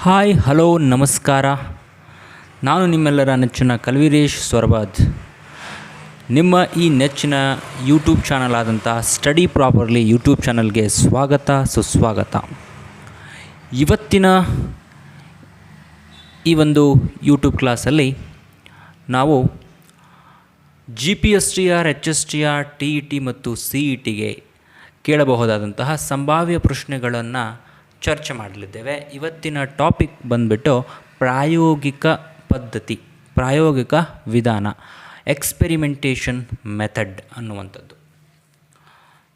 Hi hello ನಮಸ್ಕಾರ. ನಾನು ನಿಮ್ಮೆಲ್ಲರ ನೆಚ್ಚಿನ ಕಲ್ವೀರೇಶ್ ಸ್ವರ್ಬಾದ್. ನಿಮ್ಮ ಈ ನೆಚ್ಚಿನ ಯೂಟ್ಯೂಬ್ ಚಾನಲ್ ಆದಂಥ ಸ್ಟಡಿ ಪ್ರಾಪರ್ಲಿ ಯೂಟ್ಯೂಬ್ ಚಾನಲ್ಗೆ ಸ್ವಾಗತ ಸುಸ್ವಾಗತ. ಇವತ್ತಿನ ಈ ಒಂದು ಯೂಟ್ಯೂಬ್ ಕ್ಲಾಸಲ್ಲಿ ನಾವು GPSTR, HSTR, TET ಮತ್ತು CETಗೆ ಕೇಳಬಹುದಾದಂತಹ ಸಂಭಾವ್ಯ ಪ್ರಶ್ನೆಗಳನ್ನು ಚರ್ಚೆ ಮಾಡಲಿದ್ದೇವೆ. ಇವತ್ತಿನ ಟಾಪಿಕ್ ಬಂದುಬಿಟ್ಟು ಪ್ರಾಯೋಗಿಕ ಪದ್ಧತಿ, ಪ್ರಾಯೋಗಿಕ ವಿಧಾನ, ಎಕ್ಸ್ಪೆರಿಮೆಂಟೇಷನ್ ಮೆಥಡ್ ಅನ್ನುವಂಥದ್ದು.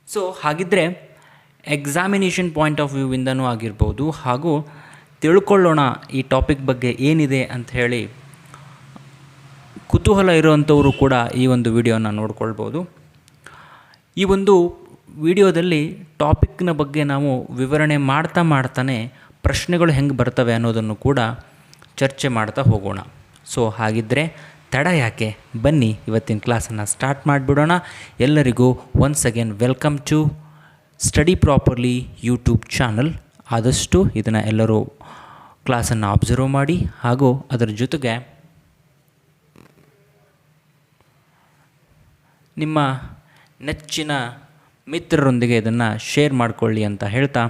ಸೊ ಹಾಗಿದ್ದರೆ ಎಕ್ಸಾಮಿನೇಷನ್ ಪಾಯಿಂಟ್ ಆಫ್ ವ್ಯೂವಿಂದನೂ ಆಗಿರ್ಬೋದು, ಹಾಗೂ ತಿಳ್ಕೊಳ್ಳೋಣ ಈ ಟಾಪಿಕ್ ಬಗ್ಗೆ ಏನಿದೆ ಅಂತ ಹೇಳಿ ಕುತೂಹಲ ಇರುವಂಥವರು ಕೂಡ ಈ ಒಂದು ವಿಡಿಯೋನ ನೋಡ್ಕೊಳ್ಬೋದು. ಈ ಒಂದು ವಿಡಿಯೋದಲ್ಲಿ ಟಾಪಿಕ್ನ ಬಗ್ಗೆ ನಾವು ವಿವರಣೆ ಮಾಡ್ತಾನೆ ಪ್ರಶ್ನೆಗಳು ಹೆಂಗೆ ಬರ್ತವೆ ಅನ್ನೋದನ್ನು ಕೂಡ ಚರ್ಚೆ ಮಾಡ್ತಾ ಹೋಗೋಣ. ಸೊ ಹಾಗಿದ್ದರೆ ತಡ ಯಾಕೆ, ಬನ್ನಿ ಇವತ್ತಿನ ಕ್ಲಾಸನ್ನು ಸ್ಟಾರ್ಟ್ ಮಾಡಿಬಿಡೋಣ. ಎಲ್ಲರಿಗೂ once again welcome to study properly YouTube channel. ಆದಷ್ಟು ಇದನ್ನು ಎಲ್ಲರೂ ಕ್ಲಾಸನ್ನು ಅಬ್ಸರ್ವ್ ಮಾಡಿ, ಹಾಗೂ ಅದರ ಜೊತೆಗೆ ನಿಮ್ಮ ನೆಚ್ಚಿನ ಮಿತ್ರರೊಂದಿಗೆ ಇದನ್ನು ಶೇರ್ ಮಾಡಿಕೊಳ್ಳಿ ಅಂತ ಹೇಳ್ತಾ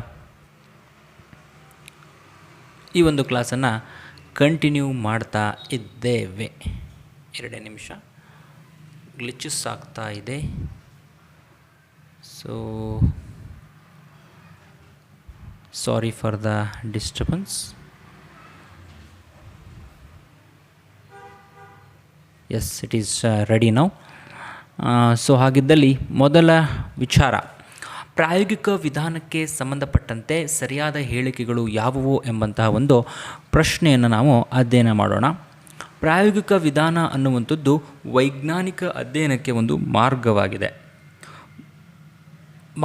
ಈ ಒಂದು ಕ್ಲಾಸನ್ನು ಕಂಟಿನ್ಯೂ ಮಾಡ್ತಾ ಇದ್ದೇವೆ. 2 ನಿಮಿಷ ಗ್ಲಿಚಸ್ ಆಗ್ತಾ ಇದೆ. So sorry for the disturbance. Yes, it is ready now. So ಹಾಗಿದ್ದಲ್ಲಿ ಮೊದಲ ವಿಚಾರ, ಪ್ರಾಯೋಗಿಕ ವಿಧಾನಕ್ಕೆ ಸಂಬಂಧಪಟ್ಟಂತೆ ಸರಿಯಾದ ಹೇಳಿಕೆಗಳು ಯಾವುವು ಎಂಬಂತಹ ಒಂದು ಪ್ರಶ್ನೆಯನ್ನು ನಾವು ಅಧ್ಯಯನ ಮಾಡೋಣ. ಪ್ರಾಯೋಗಿಕ ವಿಧಾನ ಅನ್ನುವಂಥದ್ದು ವೈಜ್ಞಾನಿಕ ಅಧ್ಯಯನಕ್ಕೆ ಒಂದು ಮಾರ್ಗವಾಗಿದೆ.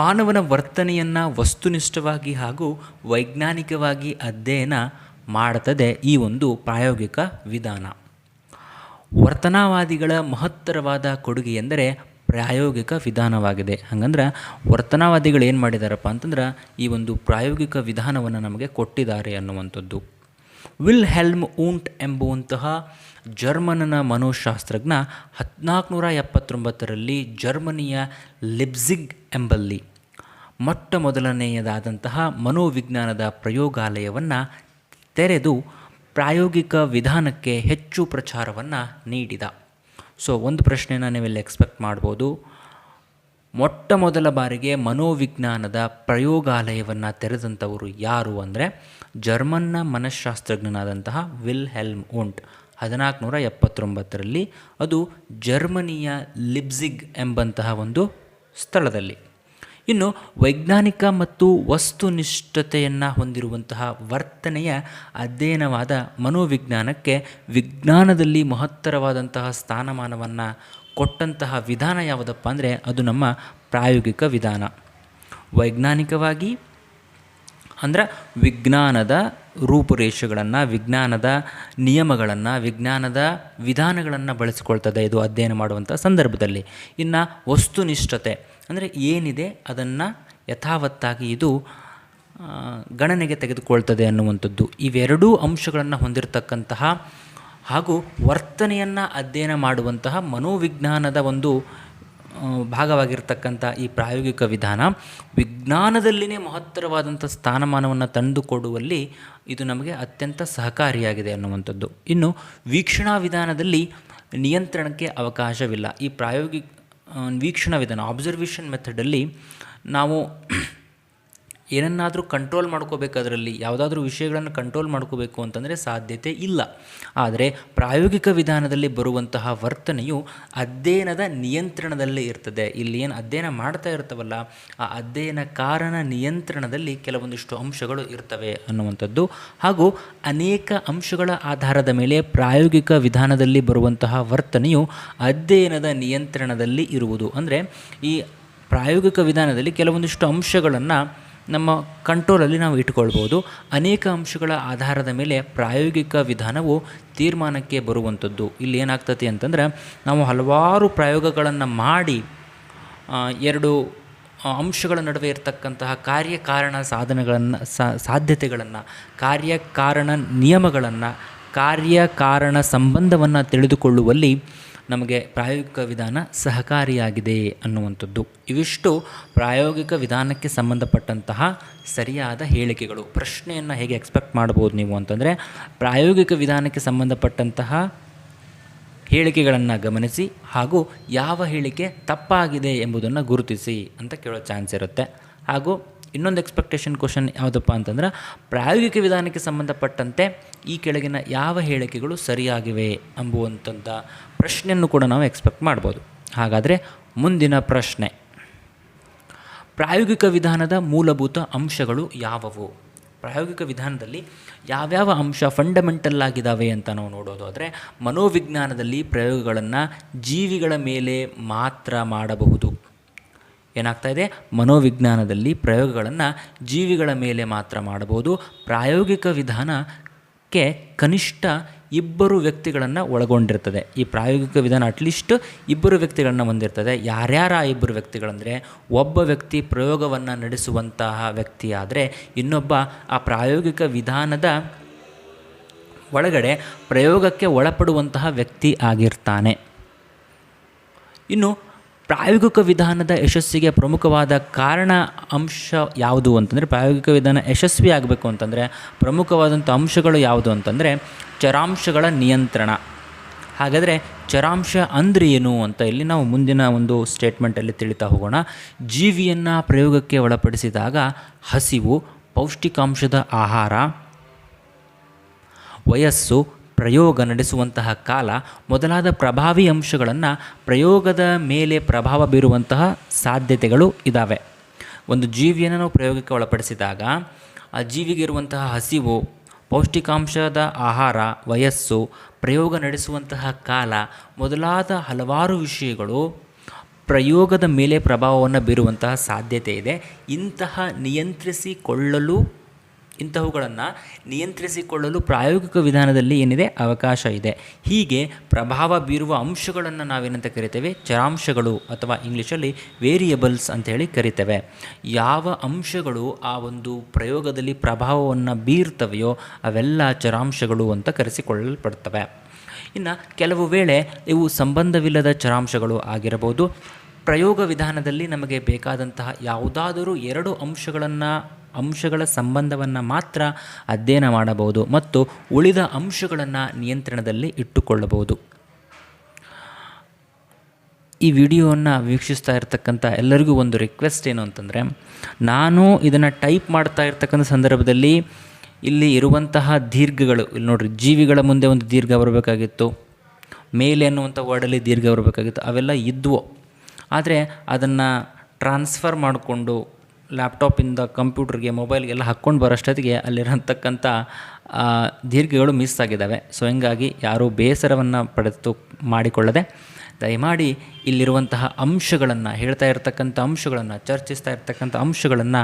ಮಾನವನ ವರ್ತನೆಯನ್ನು ವಸ್ತುನಿಷ್ಠವಾಗಿ ಹಾಗೂ ವೈಜ್ಞಾನಿಕವಾಗಿ ಅಧ್ಯಯನ ಮಾಡುತ್ತದೆ ಈ ಒಂದು ಪ್ರಾಯೋಗಿಕ ವಿಧಾನ. ವರ್ತನವಾದಿಗಳ ಮಹತ್ತರವಾದ ಕೊಡುಗೆ ಎಂದರೆ ಪ್ರಾಯೋಗಿಕ ವಿಧಾನವಾಗಿದೆ. ಹಾಗಂದ್ರೆ ವರ್ತನವಾದಿಗಳು ಏನು ಮಾಡಿದಾರಪ್ಪ ಅಂತಂದ್ರೆ ಈ ಒಂದು ಪ್ರಾಯೋಗಿಕ ವಿಧಾನವನ್ನು ನಮಗೆ ಕೊಟ್ಟಿದ್ದಾರೆ ಅನ್ನುವಂಥದ್ದು. ವಿಲ್ಹೆಲ್ಮ್ ಊಂಟ್ ಎಂಬುವಂತಹ ಜರ್ಮನ್ನ ಮನೋಶಾಸ್ತ್ರಜ್ಞ 1479ರಲ್ಲಿ ಜರ್ಮನಿಯ ಲಿಪ್ಜಿಗ್ ಎಂಬಲ್ಲಿ ಮೊಟ್ಟ ಮೊದಲನೆಯದಾದಂತಹ ಮನೋವಿಜ್ಞಾನದ ಪ್ರಯೋಗಾಲಯವನ್ನು ತೆರೆದು ಪ್ರಾಯೋಗಿಕ ವಿಧಾನಕ್ಕೆ ಹೆಚ್ಚು ಪ್ರಚಾರವನ್ನು ನೀಡಿದ. ಸೊ ಒಂದು ಪ್ರಶ್ನೆನ ನೀವೆಲ್ಲ ಎಕ್ಸ್ಪೆಕ್ಟ್ ಮಾಡ್ಬೋದು. ಮೊಟ್ಟ ಮೊದಲ ಬಾರಿಗೆ ಮನೋವಿಜ್ಞಾನದ ಪ್ರಯೋಗಾಲಯವನ್ನು ತೆರೆದಂಥವರು ಯಾರು ಅಂದರೆ ಜರ್ಮನ್ನ ಮನಃಶಾಸ್ತ್ರಜ್ಞನಾದಂತಹ ವಿಲ್ಹೆಲ್ಮ್ ಊಂಟ್ 1479ರಲ್ಲಿ, ಅದು ಜರ್ಮನಿಯ ಲಿಪ್ಜಿಗ್ ಎಂಬಂತಹ ಒಂದು ಸ್ಥಳದಲ್ಲಿ. ಇನ್ನು ವೈಜ್ಞಾನಿಕ ಮತ್ತು ವಸ್ತುನಿಷ್ಠತೆಯನ್ನು ಹೊಂದಿರುವಂತಹ ವರ್ತನೆಯ ಅಧ್ಯಯನವಾದ ಮನೋವಿಜ್ಞಾನಕ್ಕೆ ವಿಜ್ಞಾನದಲ್ಲಿ ಮಹತ್ತರವಾದಂತಹ ಸ್ಥಾನಮಾನವನ್ನು ಕೊಟ್ಟಂತಹ ವಿಧಾನ ಯಾವುದಪ್ಪ ಅಂದರೆ ಅದು ನಮ್ಮ ಪ್ರಾಯೋಗಿಕ ವಿಧಾನ. ವೈಜ್ಞಾನಿಕವಾಗಿ ಅಂದರೆ ವಿಜ್ಞಾನದ ರೂಪುರೇಷೆಗಳನ್ನು, ವಿಜ್ಞಾನದ ನಿಯಮಗಳನ್ನು, ವಿಜ್ಞಾನದ ವಿಧಾನಗಳನ್ನು ಬಳಸಿಕೊಳ್ತದೆ ಇದು ಅಧ್ಯಯನ ಮಾಡುವಂಥ ಸಂದರ್ಭದಲ್ಲಿ. ಇನ್ನು ವಸ್ತುನಿಷ್ಠತೆ ಅಂದರೆ ಏನಿದೆ ಅದನ್ನು ಯಥಾವತ್ತಾಗಿ ಇದು ಗಣನೆಗೆ ತೆಗೆದುಕೊಳ್ತದೆ ಅನ್ನುವಂಥದ್ದು. ಇವೆರಡೂ ಅಂಶಗಳನ್ನು ಹೊಂದಿರತಕ್ಕಂತಹ ಹಾಗೂ ವರ್ತನೆಯನ್ನು ಅಧ್ಯಯನ ಮಾಡುವಂತಹ ಮನೋವಿಜ್ಞಾನದ ಒಂದು ಭಾಗವಾಗಿರ್ತಕ್ಕಂಥ ಈ ಪ್ರಾಯೋಗಿಕ ವಿಧಾನ ವಿಜ್ಞಾನದಲ್ಲಿನೇ ಮಹತ್ತರವಾದಂಥ ಸ್ಥಾನಮಾನವನ್ನು ತಂದುಕೊಡುವಲ್ಲಿ ಇದು ನಮಗೆ ಅತ್ಯಂತ ಸಹಕಾರಿಯಾಗಿದೆ ಅನ್ನುವಂಥದ್ದು. ಇನ್ನು ವೀಕ್ಷಣಾ ವಿಧಾನದಲ್ಲಿ ನಿಯಂತ್ರಣಕ್ಕೆ ಅವಕಾಶವಿಲ್ಲ. ಈ ಪ್ರಾಯೋಗಿಕ ವೀಕ್ಷಣಾ ವಿಧಾನ, ಅಬ್ಸರ್ವೇಷನ್ ಮೆಥಡಲ್ಲಿ ನಾವು ಏನನ್ನಾದರೂ ಕಂಟ್ರೋಲ್ ಮಾಡ್ಕೋಬೇಕಾದ್ರಲ್ಲಿ, ಯಾವುದಾದ್ರೂ ವಿಷಯಗಳನ್ನು ಕಂಟ್ರೋಲ್ ಮಾಡ್ಕೋಬೇಕು ಅಂತಂದರೆ ಸಾಧ್ಯತೆ ಇಲ್ಲ. ಆದರೆ ಪ್ರಾಯೋಗಿಕ ವಿಧಾನದಲ್ಲಿ ಬರುವಂತಹ ವರ್ತನೆಯು ಅಧ್ಯಯನದ ನಿಯಂತ್ರಣದಲ್ಲೇ ಇರ್ತದೆ. ಇಲ್ಲಿ ಏನು ಅಧ್ಯಯನ ಮಾಡ್ತಾ ಇರ್ತವಲ್ಲ, ಆ ಅಧ್ಯಯನಕಾರನ ನಿಯಂತ್ರಣದಲ್ಲಿ ಕೆಲವೊಂದಿಷ್ಟು ಅಂಶಗಳು ಇರ್ತವೆ ಅನ್ನುವಂಥದ್ದು. ಹಾಗೂ ಅನೇಕ ಅಂಶಗಳ ಆಧಾರದ ಮೇಲೆ ಪ್ರಾಯೋಗಿಕ ವಿಧಾನದಲ್ಲಿ ಬರುವಂತಹ ವರ್ತನೆಯು ಅಧ್ಯಯನದ ನಿಯಂತ್ರಣದಲ್ಲಿ ಇರುವುದು. ಅಂದರೆ ಈ ಪ್ರಾಯೋಗಿಕ ವಿಧಾನದಲ್ಲಿ ಕೆಲವೊಂದಿಷ್ಟು ಅಂಶಗಳನ್ನು ನಮ್ಮ ಕಂಟ್ರೋಲಲ್ಲಿ ನಾವು ಇಟ್ಕೊಳ್ಬೋದು. ಅನೇಕ ಅಂಶಗಳ ಆಧಾರದ ಮೇಲೆ ಪ್ರಾಯೋಗಿಕ ವಿಧಾನವು ತೀರ್ಮಾನಕ್ಕೆ ಬರುವಂಥದ್ದು. ಇಲ್ಲಿ ಏನಾಗ್ತದೆ ಅಂತಂದರೆ ನಾವು ಹಲವಾರು ಪ್ರಯೋಗಗಳನ್ನು ಮಾಡಿ 2 ಅಂಶಗಳ ನಡುವೆ ಇರತಕ್ಕಂತಹ ಕಾರ್ಯಕಾರಣ ಸಾಧನಗಳನ್ನು ಸಾಧ್ಯತೆಗಳನ್ನು, ಕಾರ್ಯಕಾರಣ ನಿಯಮಗಳನ್ನು, ಕಾರ್ಯಕಾರಣ ಸಂಬಂಧವನ್ನು ತಿಳಿದುಕೊಳ್ಳುವಲ್ಲಿ ನಮಗೆ ಪ್ರಾಯೋಗಿಕ ವಿಧಾನ ಸಹಕಾರಿಯಾಗಿದೆ ಅನ್ನುವಂಥದ್ದು. ಇವಿಷ್ಟು ಪ್ರಾಯೋಗಿಕ ವಿಧಾನಕ್ಕೆ ಸಂಬಂಧಪಟ್ಟಂತಹ ಸರಿಯಾದ ಹೇಳಿಕೆಗಳು. ಪ್ರಶ್ನೆಯನ್ನು ಹೇಗೆ ಎಕ್ಸ್ಪೆಕ್ಟ್ ಮಾಡ್ಬೋದು ನೀವು ಅಂತಂದರೆ, ಪ್ರಾಯೋಗಿಕ ವಿಧಾನಕ್ಕೆ ಸಂಬಂಧಪಟ್ಟಂತಹ ಹೇಳಿಕೆಗಳನ್ನು ಗಮನಿಸಿ ಹಾಗೂ ಯಾವ ಹೇಳಿಕೆ ತಪ್ಪಾಗಿದೆ ಎಂಬುದನ್ನು ಗುರುತಿಸಿ ಅಂತ ಕೇಳೋ ಚಾನ್ಸ್ ಇರುತ್ತೆ. ಹಾಗೂ ಇನ್ನೊಂದು ಎಕ್ಸ್ಪೆಕ್ಟೇಷನ್ ಕ್ವಶನ್ ಯಾವುದಪ್ಪ ಅಂತಂದ್ರೆ, ಪ್ರಾಯೋಗಿಕ ವಿಧಾನಕ್ಕೆ ಸಂಬಂಧಪಟ್ಟಂತೆ ಈ ಕೆಳಗಿನ ಯಾವ ಹೇಳಿಕೆಗಳು ಸರಿಯಾಗಿವೆ ಎಂಬುವಂಥ ಪ್ರಶ್ನೆಯನ್ನು ಕೂಡ ನಾವು ಎಕ್ಸ್ಪೆಕ್ಟ್ ಮಾಡ್ಬೋದು. ಹಾಗಾದರೆ ಮುಂದಿನ ಪ್ರಶ್ನೆ, ಪ್ರಾಯೋಗಿಕ ವಿಧಾನದ ಮೂಲಭೂತ ಅಂಶಗಳು ಯಾವುವು? ಪ್ರಾಯೋಗಿಕ ವಿಧಾನದಲ್ಲಿ ಯಾವ್ಯಾವ ಅಂಶ ಫಂಡಮೆಂಟಲ್ ಆಗಿದ್ದಾವೆ ಅಂತ ನಾವು ನೋಡೋದಾದರೆ, ಮನೋವಿಜ್ಞಾನದಲ್ಲಿ ಪ್ರಯೋಗಗಳನ್ನು ಜೀವಿಗಳ ಮೇಲೆ ಮಾತ್ರ ಮಾಡಬಹುದು. ಏನಾಗ್ತಾ ಇದೆ? ಮನೋವಿಜ್ಞಾನದಲ್ಲಿ ಪ್ರಯೋಗಗಳನ್ನು ಜೀವಿಗಳ ಮೇಲೆ ಮಾತ್ರ ಮಾಡಬಹುದು. ಪ್ರಾಯೋಗಿಕ ವಿಧಾನಕ್ಕೆ ಕನಿಷ್ಠ 2 ವ್ಯಕ್ತಿಗಳನ್ನು ಒಳಗೊಂಡಿರ್ತದೆ. ಈ ಪ್ರಾಯೋಗಿಕ ವಿಧಾನ ಅಟ್ಲೀಸ್ಟ್ 2 ವ್ಯಕ್ತಿಗಳನ್ನು ಹೊಂದಿರ್ತದೆ. ಯಾರ್ಯಾರ 2 ವ್ಯಕ್ತಿಗಳಂದರೆ, ಒಬ್ಬ ವ್ಯಕ್ತಿ ಪ್ರಯೋಗವನ್ನು ನಡೆಸುವಂತಹ ವ್ಯಕ್ತಿ ಆದರೆ, ಇನ್ನೊಬ್ಬ ಆ ಪ್ರಾಯೋಗಿಕ ವಿಧಾನದ ಒಳಗಡೆ ಪ್ರಯೋಗಕ್ಕೆ ಒಳಪಡುವಂತಹ ವ್ಯಕ್ತಿ ಆಗಿರ್ತಾನೆ. ಇನ್ನು ಪ್ರಾಯೋಗಿಕ ವಿಧಾನದ ಯಶಸ್ಸಿಗೆ ಪ್ರಮುಖವಾದ ಕಾರಣ ಅಂಶ ಯಾವುದು ಅಂತಂದರೆ, ಪ್ರಾಯೋಗಿಕ ವಿಧಾನ ಯಶಸ್ವಿ ಆಗಬೇಕು ಅಂತಂದರೆ ಪ್ರಮುಖವಾದಂಥ ಅಂಶಗಳು ಯಾವುದು ಅಂತಂದರೆ ಚರಾಂಶಗಳ ನಿಯಂತ್ರಣ. ಹಾಗಾದರೆ ಚರಾಂಶ ಅಂದರೆ ಏನು ಅಂತ ಇಲ್ಲಿ ನಾವು ಮುಂದಿನ ಒಂದು ಸ್ಟೇಟ್ಮೆಂಟಲ್ಲಿ ತಿಳಿತಾ ಹೋಗೋಣ. ಜೀವಿಯನ್ನು ಪ್ರಯೋಗಕ್ಕೆ ಒಳಪಡಿಸಿದಾಗ ಹಸಿವು, ಪೌಷ್ಟಿಕಾಂಶದ ಆಹಾರ, ವಯಸ್ಸು, ಪ್ರಯೋಗ ನಡೆಸುವಂತಹ ಕಾಲ ಮೊದಲಾದ ಪ್ರಭಾವಿ ಅಂಶಗಳನ್ನು ಪ್ರಯೋಗದ ಮೇಲೆ ಪ್ರಭಾವ ಬೀರುವಂತಹ ಸಾಧ್ಯತೆಗಳು ಇದ್ದಾವೆ. ಒಂದು ಜೀವಿಯನ್ನು ನಾವು ಪ್ರಯೋಗಕ್ಕೆ ಒಳಪಡಿಸಿದಾಗ ಆ ಜೀವಿಗೆ ಇರುವಂತಹ ಹಸಿವು, ಪೌಷ್ಟಿಕಾಂಶದ ಆಹಾರ, ವಯಸ್ಸು, ಪ್ರಯೋಗ ನಡೆಸುವಂತಹ ಕಾಲ ಮೊದಲಾದ ಹಲವಾರು ವಿಷಯಗಳು ಪ್ರಯೋಗದ ಮೇಲೆ ಪ್ರಭಾವವನ್ನು ಬೀರುವಂತಹ ಸಾಧ್ಯತೆ ಇದೆ. ಇಂತಹವುಗಳನ್ನು ನಿಯಂತ್ರಿಸಿಕೊಳ್ಳಲು ಪ್ರಾಯೋಗಿಕ ವಿಧಾನದಲ್ಲಿ ಏನಿದೆ ಅವಕಾಶ ಇದೆ. ಹೀಗೆ ಪ್ರಭಾವ ಬೀರುವ ಅಂಶಗಳನ್ನು ನಾವೇನಂತ ಕರಿತೇವೆ? ಚರಾಂಶಗಳು ಅಥವಾ ಇಂಗ್ಲೀಷಲ್ಲಿ ವೇರಿಯಬಲ್ಸ್ ಅಂತ ಹೇಳಿ ಕರಿತೇವೆ. ಯಾವ ಅಂಶಗಳು ಆ ಒಂದು ಪ್ರಯೋಗದಲ್ಲಿ ಪ್ರಭಾವವನ್ನು ಬೀರ್ತವೆಯೋ ಅವೆಲ್ಲ ಚರಾಂಶಗಳು ಅಂತ ಕರೆಸಿಕೊಳ್ಳಲ್ಪಡ್ತವೆ. ಇನ್ನು ಕೆಲವು ವೇಳೆ ಇವು ಸಂಬಂಧವಿಲ್ಲದ ಚರಾಂಶಗಳು ಆಗಿರಬಹುದು. ಪ್ರಯೋಗ ವಿಧಾನದಲ್ಲಿ ನಮಗೆ ಬೇಕಾದಂತಹ ಯಾವುದಾದರೂ 2 ಅಂಶಗಳ ಸಂಬಂಧವನ್ನು ಮಾತ್ರ ಅಧ್ಯಯನ ಮಾಡಬಹುದು ಮತ್ತು ಉಳಿದ ಅಂಶಗಳನ್ನು ನಿಯಂತ್ರಣದಲ್ಲಿ ಇಟ್ಟುಕೊಳ್ಳಬಹುದು. ಈ ವಿಡಿಯೋವನ್ನು ವೀಕ್ಷಿಸ್ತಾ ಇರತಕ್ಕಂಥ ಎಲ್ಲರಿಗೂ ಒಂದು ರಿಕ್ವೆಸ್ಟ್ ಏನು ಅಂತಂದರೆ, ನಾನು ಇದನ್ನು ಟೈಪ್ ಮಾಡ್ತಾ ಇರ್ತಕ್ಕಂಥ ಸಂದರ್ಭದಲ್ಲಿ ಇಲ್ಲಿ ಇರುವಂತಹ ದೀರ್ಘಗಳು, ಇಲ್ಲಿ ನೋಡಿರಿ, ಜೀವಿಗಳ ಮುಂದೆ ಒಂದು ದೀರ್ಘ ಬರಬೇಕಾಗಿತ್ತು, ಮೇಲೆ ಅನ್ನುವಂಥ ವರ್ಡಲ್ಲಿ ದೀರ್ಘ ಬರಬೇಕಾಗಿತ್ತು, ಅವೆಲ್ಲ ಇದ್ವು. ಆದರೆ ಅದನ್ನು ಟ್ರಾನ್ಸ್ಫರ್ ಮಾಡಿಕೊಂಡು ಲ್ಯಾಪ್ಟಾಪಿಂದ ಕಂಪ್ಯೂಟರ್ಗೆ, ಮೊಬೈಲ್ಗೆಲ್ಲ ಹಾಕ್ಕೊಂಡು ಬರೋಷ್ಟೊತ್ತಿಗೆ ಅಲ್ಲಿರತಕ್ಕಂಥ ದೀರ್ಘಗಳು ಮಿಸ್ ಆಗಿದ್ದಾವೆ. ಸೊ ಹೀಗಾಗಿ ಯಾರೂ ಬೇಸರವನ್ನು ಮಾಡಿಕೊಳ್ಳದೆ ದಯಮಾಡಿ ಇಲ್ಲಿರುವಂತಹ ಅಂಶಗಳನ್ನು, ಹೇಳ್ತಾ ಇರ್ತಕ್ಕಂಥ ಅಂಶಗಳನ್ನು, ಚರ್ಚಿಸ್ತಾ ಇರ್ತಕ್ಕಂಥ ಅಂಶಗಳನ್ನು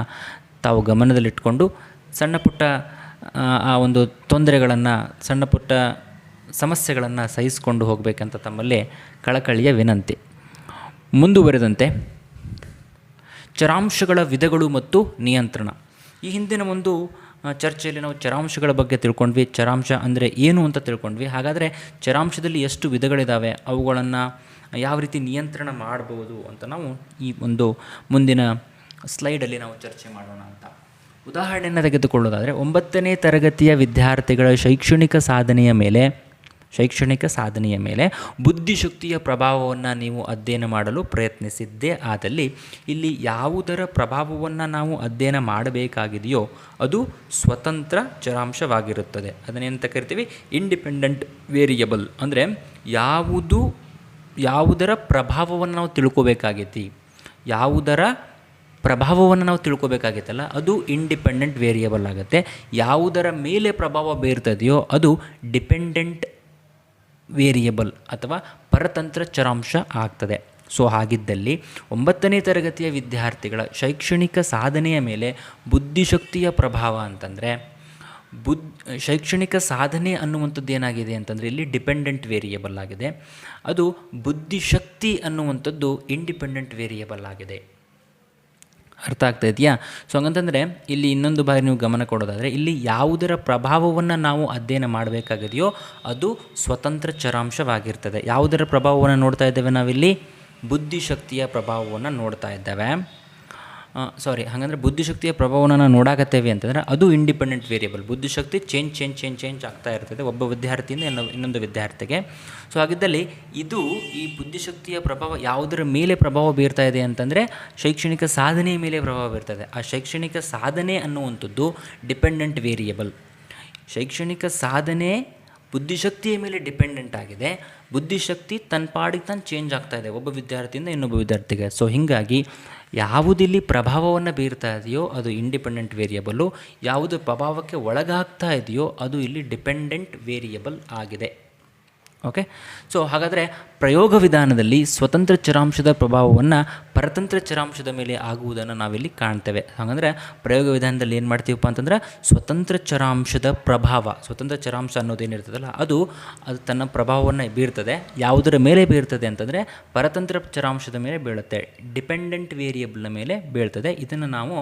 ತಾವು ಗಮನದಲ್ಲಿಟ್ಕೊಂಡು ಸಣ್ಣ ಪುಟ್ಟ ಆ ಒಂದು ತೊಂದರೆಗಳನ್ನು, ಸಣ್ಣ ಪುಟ್ಟ ಸಮಸ್ಯೆಗಳನ್ನು ಸಹಿಸಿಕೊಂಡು ಹೋಗಬೇಕಂತ ತಮ್ಮಲ್ಲಿ ಕಳಕಳಿಯ ವಿನಂತಿ. ಮುಂದುವರೆದಂತೆ ಚರಾಂಶಗಳ ವಿಧಗಳು ಮತ್ತು ನಿಯಂತ್ರಣ. ಈ ಹಿಂದಿನ ಒಂದು ಚರ್ಚೆಯಲ್ಲಿ ನಾವು ಚರಾಂಶಗಳ ಬಗ್ಗೆ ತಿಳ್ಕೊಂಡ್ವಿ. ಚರಾಂಶ ಅಂದರೆ ಏನು ಅಂತ ತಿಳ್ಕೊಂಡ್ವಿ. ಹಾಗಾದರೆ ಚರಾಂಶದಲ್ಲಿ ಎಷ್ಟು ವಿಧಗಳಿದ್ದಾವೆ, ಅವುಗಳನ್ನು ಯಾವ ರೀತಿ ನಿಯಂತ್ರಣ ಮಾಡ್ಬೋದು ಅಂತ ನಾವು ಈ ಒಂದು ಮುಂದಿನ ಸ್ಲೈಡಲ್ಲಿ ನಾವು ಚರ್ಚೆ ಮಾಡೋಣ ಅಂತ. ಉದಾಹರಣೆಯನ್ನು ತೆಗೆದುಕೊಳ್ಳೋದಾದರೆ, 9ನೇ ತರಗತಿಯ ವಿದ್ಯಾರ್ಥಿಗಳ ಶೈಕ್ಷಣಿಕ ಸಾಧನೆಯ ಮೇಲೆ ಬುದ್ಧಿಶಕ್ತಿಯ ಪ್ರಭಾವವನ್ನು ನೀವು ಅಧ್ಯಯನ ಮಾಡಲು ಪ್ರಯತ್ನಿಸಿದ್ದೇ ಆದಲ್ಲಿ ಇಲ್ಲಿ ಯಾವುದರ ಪ್ರಭಾವವನ್ನು ನಾವು ಅಧ್ಯಯನ ಮಾಡಬೇಕಾಗಿದೆಯೋ ಅದು ಸ್ವತಂತ್ರ ಚರಾಂಶವಾಗಿರುತ್ತದೆ. ಅದನ್ನೇಂತ ಕರಿತೀವಿ? Independent variable. ಅಂದರೆ ಯಾವುದರ ಪ್ರಭಾವವನ್ನು ನಾವು ತಿಳ್ಕೋಬೇಕಾಗಿತ್ತಲ್ಲ ಅದು ಇಂಡಿಪೆಂಡೆಂಟ್ ವೇರಿಯಬಲ್ ಆಗುತ್ತೆ. ಯಾವುದರ ಮೇಲೆ ಪ್ರಭಾವ ಬೀರ್ತದೆಯೋ ಅದು ಡಿಪೆಂಡೆಂಟ್ ವೇರಿಯಬಲ್ ಅಥವಾ ಪರತಂತ್ರ ಚರಾಂಶ ಆಗ್ತದೆ. ಸೊ ಹಾಗಿದ್ದಲ್ಲಿ 9ನೇ ತರಗತಿಯ ವಿದ್ಯಾರ್ಥಿಗಳ ಶೈಕ್ಷಣಿಕ ಸಾಧನೆಯ ಮೇಲೆ ಬುದ್ಧಿಶಕ್ತಿಯ ಪ್ರಭಾವ ಅಂತಂದರೆ, ಶೈಕ್ಷಣಿಕ ಸಾಧನೆ ಅನ್ನುವಂಥದ್ದು ಏನಾಗಿದೆ ಅಂತಂದರೆ ಇಲ್ಲಿ ಡಿಪೆಂಡೆಂಟ್ ವೇರಿಯಬಲ್ ಆಗಿದೆ. ಅದು ಬುದ್ಧಿಶಕ್ತಿ ಅನ್ನುವಂಥದ್ದು ಇಂಡಿಪೆಂಡೆಂಟ್ ವೇರಿಯಬಲ್ ಆಗಿದೆ. ಅರ್ಥ ಆಗ್ತಾ ಇದೆಯಾ? ಸೊ ಹಂಗಂತಂದರೆ ಇಲ್ಲಿ ಇನ್ನೊಂದು ಬಾರಿ ನೀವು ಗಮನ ಕೊಡೋದಾದರೆ, ಇಲ್ಲಿ ಯಾವುದರ ಪ್ರಭಾವವನ್ನು ನಾವು ಅಧ್ಯಯನ ಮಾಡಬೇಕಾಗಿದೆಯೋ ಅದು ಸ್ವತಂತ್ರ ಚರಾಂಶವಾಗಿರ್ತದೆ. ಯಾವುದರ ಪ್ರಭಾವವನ್ನು ನೋಡ್ತಾ ಇದ್ದೇವೆ ನಾವಿಲ್ಲಿ? ಬುದ್ಧಿಶಕ್ತಿಯ ಪ್ರಭಾವವನ್ನು ನೋಡ್ತಾ ಇದ್ದೇವೆ. ಹಾಗಂದರೆ ಬುದ್ಧಿಶಕ್ತಿಯ ಪ್ರಭಾವವನ್ನು ನಾವು ನೋಡಾಕತ್ತೇವೆ ಅಂತಂದರೆ ಅದು ಇಂಡಿಪೆಂಡೆಂಟ್ ವೇರಿಯಬಲ್. ಬುದ್ಧಿಶಕ್ತಿ ಚೇಂಜ್ ಆಗ್ತಾ ಇರ್ತದೆ ಒಬ್ಬ ವಿದ್ಯಾರ್ಥಿಯಿಂದ ಇನ್ನೊಂದು ವಿದ್ಯಾರ್ಥಿಗೆ. ಸೊ ಹಾಗಿದ್ದಲ್ಲಿ ಈ ಬುದ್ಧಿಶಕ್ತಿಯ ಪ್ರಭಾವ ಯಾವುದರ ಮೇಲೆ ಪ್ರಭಾವ ಬೀರ್ತಾ ಇದೆ ಅಂತಂದರೆ ಶೈಕ್ಷಣಿಕ ಸಾಧನೆಯ ಮೇಲೆ ಪ್ರಭಾವ ಬೀರ್ತದೆ. ಆ ಶೈಕ್ಷಣಿಕ ಸಾಧನೆ ಅನ್ನುವಂಥದ್ದು ಡಿಪೆಂಡೆಂಟ್ ವೇರಿಯಬಲ್. ಶೈಕ್ಷಣಿಕ ಸಾಧನೆ ಬುದ್ಧಿಶಕ್ತಿಯ ಮೇಲೆ ಡಿಪೆಂಡೆಂಟ್ ಆಗಿದೆ. ಬುದ್ಧಿಶಕ್ತಿ ತನ್ನ ಪಾಡಿಗೆ ತಾನು ಚೇಂಜ್ ಆಗ್ತಾ ಇದೆ ಒಬ್ಬ ವಿದ್ಯಾರ್ಥಿಯಿಂದ ಇನ್ನೊಬ್ಬ ವಿದ್ಯಾರ್ಥಿಗೆ. ಸೊ ಹೀಗಾಗಿ ಯಾವುದಿಲ್ಲಿ ಪ್ರಭಾವವನ್ನು ಬೀರ್ತಾ ಇದೆಯೋ ಅದು ಇಂಡಿಪೆಂಡೆಂಟ್ ವೇರಿಯಬಲ್ಲು, ಯಾವುದು ಪ್ರಭಾವಕ್ಕೆ ಒಳಗಾಗ್ತಾ ಇದೆಯೋ ಅದು ಇಲ್ಲಿ ಡಿಪೆಂಡೆಂಟ್ ವೇರಿಯಬಲ್ ಆಗಿದೆ. ಓಕೆ. ಸೊ ಹಾಗಾದರೆ ಪ್ರಯೋಗ ವಿಧಾನದಲ್ಲಿ ಸ್ವತಂತ್ರ ಚರಾಂಶದ ಪ್ರಭಾವವನ್ನು ಪರತಂತ್ರ ಚರಾಂಶದ ಮೇಲೆ ಆಗುವುದನ್ನು ನಾವಿಲ್ಲಿ ಕಾಣ್ತೇವೆ. ಹಾಗಂದರೆ ಪ್ರಯೋಗ ವಿಧಾನದಲ್ಲಿ ಏನು ಮಾಡ್ತೀವಪ್ಪ ಅಂತಂದ್ರೆ ಸ್ವತಂತ್ರ ಚರಾಂಶದ ಪ್ರಭಾವ, ಸ್ವತಂತ್ರ ಚರಾಂಶ ಅನ್ನೋದೇನಿರ್ತದಲ್ಲ ಅದು ತನ್ನ ಪ್ರಭಾವವನ್ನು ಬೀರ್ತದೆ. ಯಾವುದರ ಮೇಲೆ ಬೀರ್ತದೆ ಅಂತಂದರೆ ಪರತಂತ್ರ ಚರಾಂಶದ ಮೇಲೆ ಬೀಳುತ್ತೆ, ಡಿಪೆಂಡೆಂಟ್ ವೇರಿಯಬಲ್ನ ಮೇಲೆ ಬೀಳ್ತದೆ. ಇದನ್ನು ನಾವು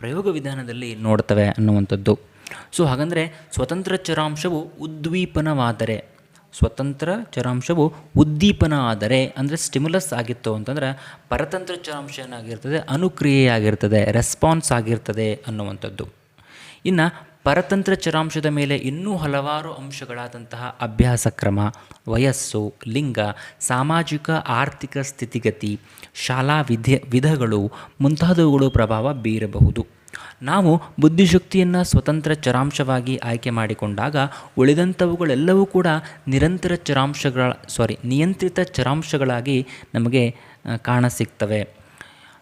ಪ್ರಯೋಗ ವಿಧಾನದಲ್ಲಿ ನೋಡ್ತೇವೆ ಅನ್ನುವಂಥದ್ದು. ಸೊ ಹಾಗಂದರೆ ಸ್ವತಂತ್ರ ಚರಾಂಶವು ಉದ್ದೀಪನವಾದರೆ, ಸ್ವತಂತ್ರ ಚರಾಂಶವು ಉದ್ದೀಪನ ಆದರೆ ಅಂದರೆ ಸ್ಟಿಮ್ಯುಲಸ್ ಆಗಿತ್ತು ಅಂತಂದರೆ ಪರತಂತ್ರ ಚರಾಂಶ ಏನಾಗಿರ್ತದೆ? ಅನುಕ್ರಿಯೆಯಾಗಿರ್ತದೆ, ರೆಸ್ಪಾನ್ಸ್ ಆಗಿರ್ತದೆ ಅನ್ನುವಂಥದ್ದು. ಇನ್ನು ಪರತಂತ್ರ ಚರಾಂಶದ ಮೇಲೆ ಇನ್ನೂ ಹಲವಾರು ಅಂಶಗಳಾದಂತಹ ಅಭ್ಯಾಸ ಕ್ರಮ, ವಯಸ್ಸು, ಲಿಂಗ, ಸಾಮಾಜಿಕ ಆರ್ಥಿಕ ಸ್ಥಿತಿಗತಿ, ಶಾಲಾ ವಿಧಗಳು ಮುಂತಾದವುಗಳು ಪ್ರಭಾವ ಬೀರಬಹುದು. ನಾವು ಬುದ್ಧಿಶಕ್ತಿಯನ್ನು ಸ್ವತಂತ್ರ ಚರಾಂಶವಾಗಿ ಆಯ್ಕೆ ಮಾಡಿಕೊಂಡಾಗ ಉಳಿದಂಥವುಗಳೆಲ್ಲವೂ ಕೂಡ ನಿಯಂತ್ರಿತ ಚರಾಂಶಗಳಾಗಿ ನಮಗೆ ಕಾಣಸಿಗ್ತವೆ.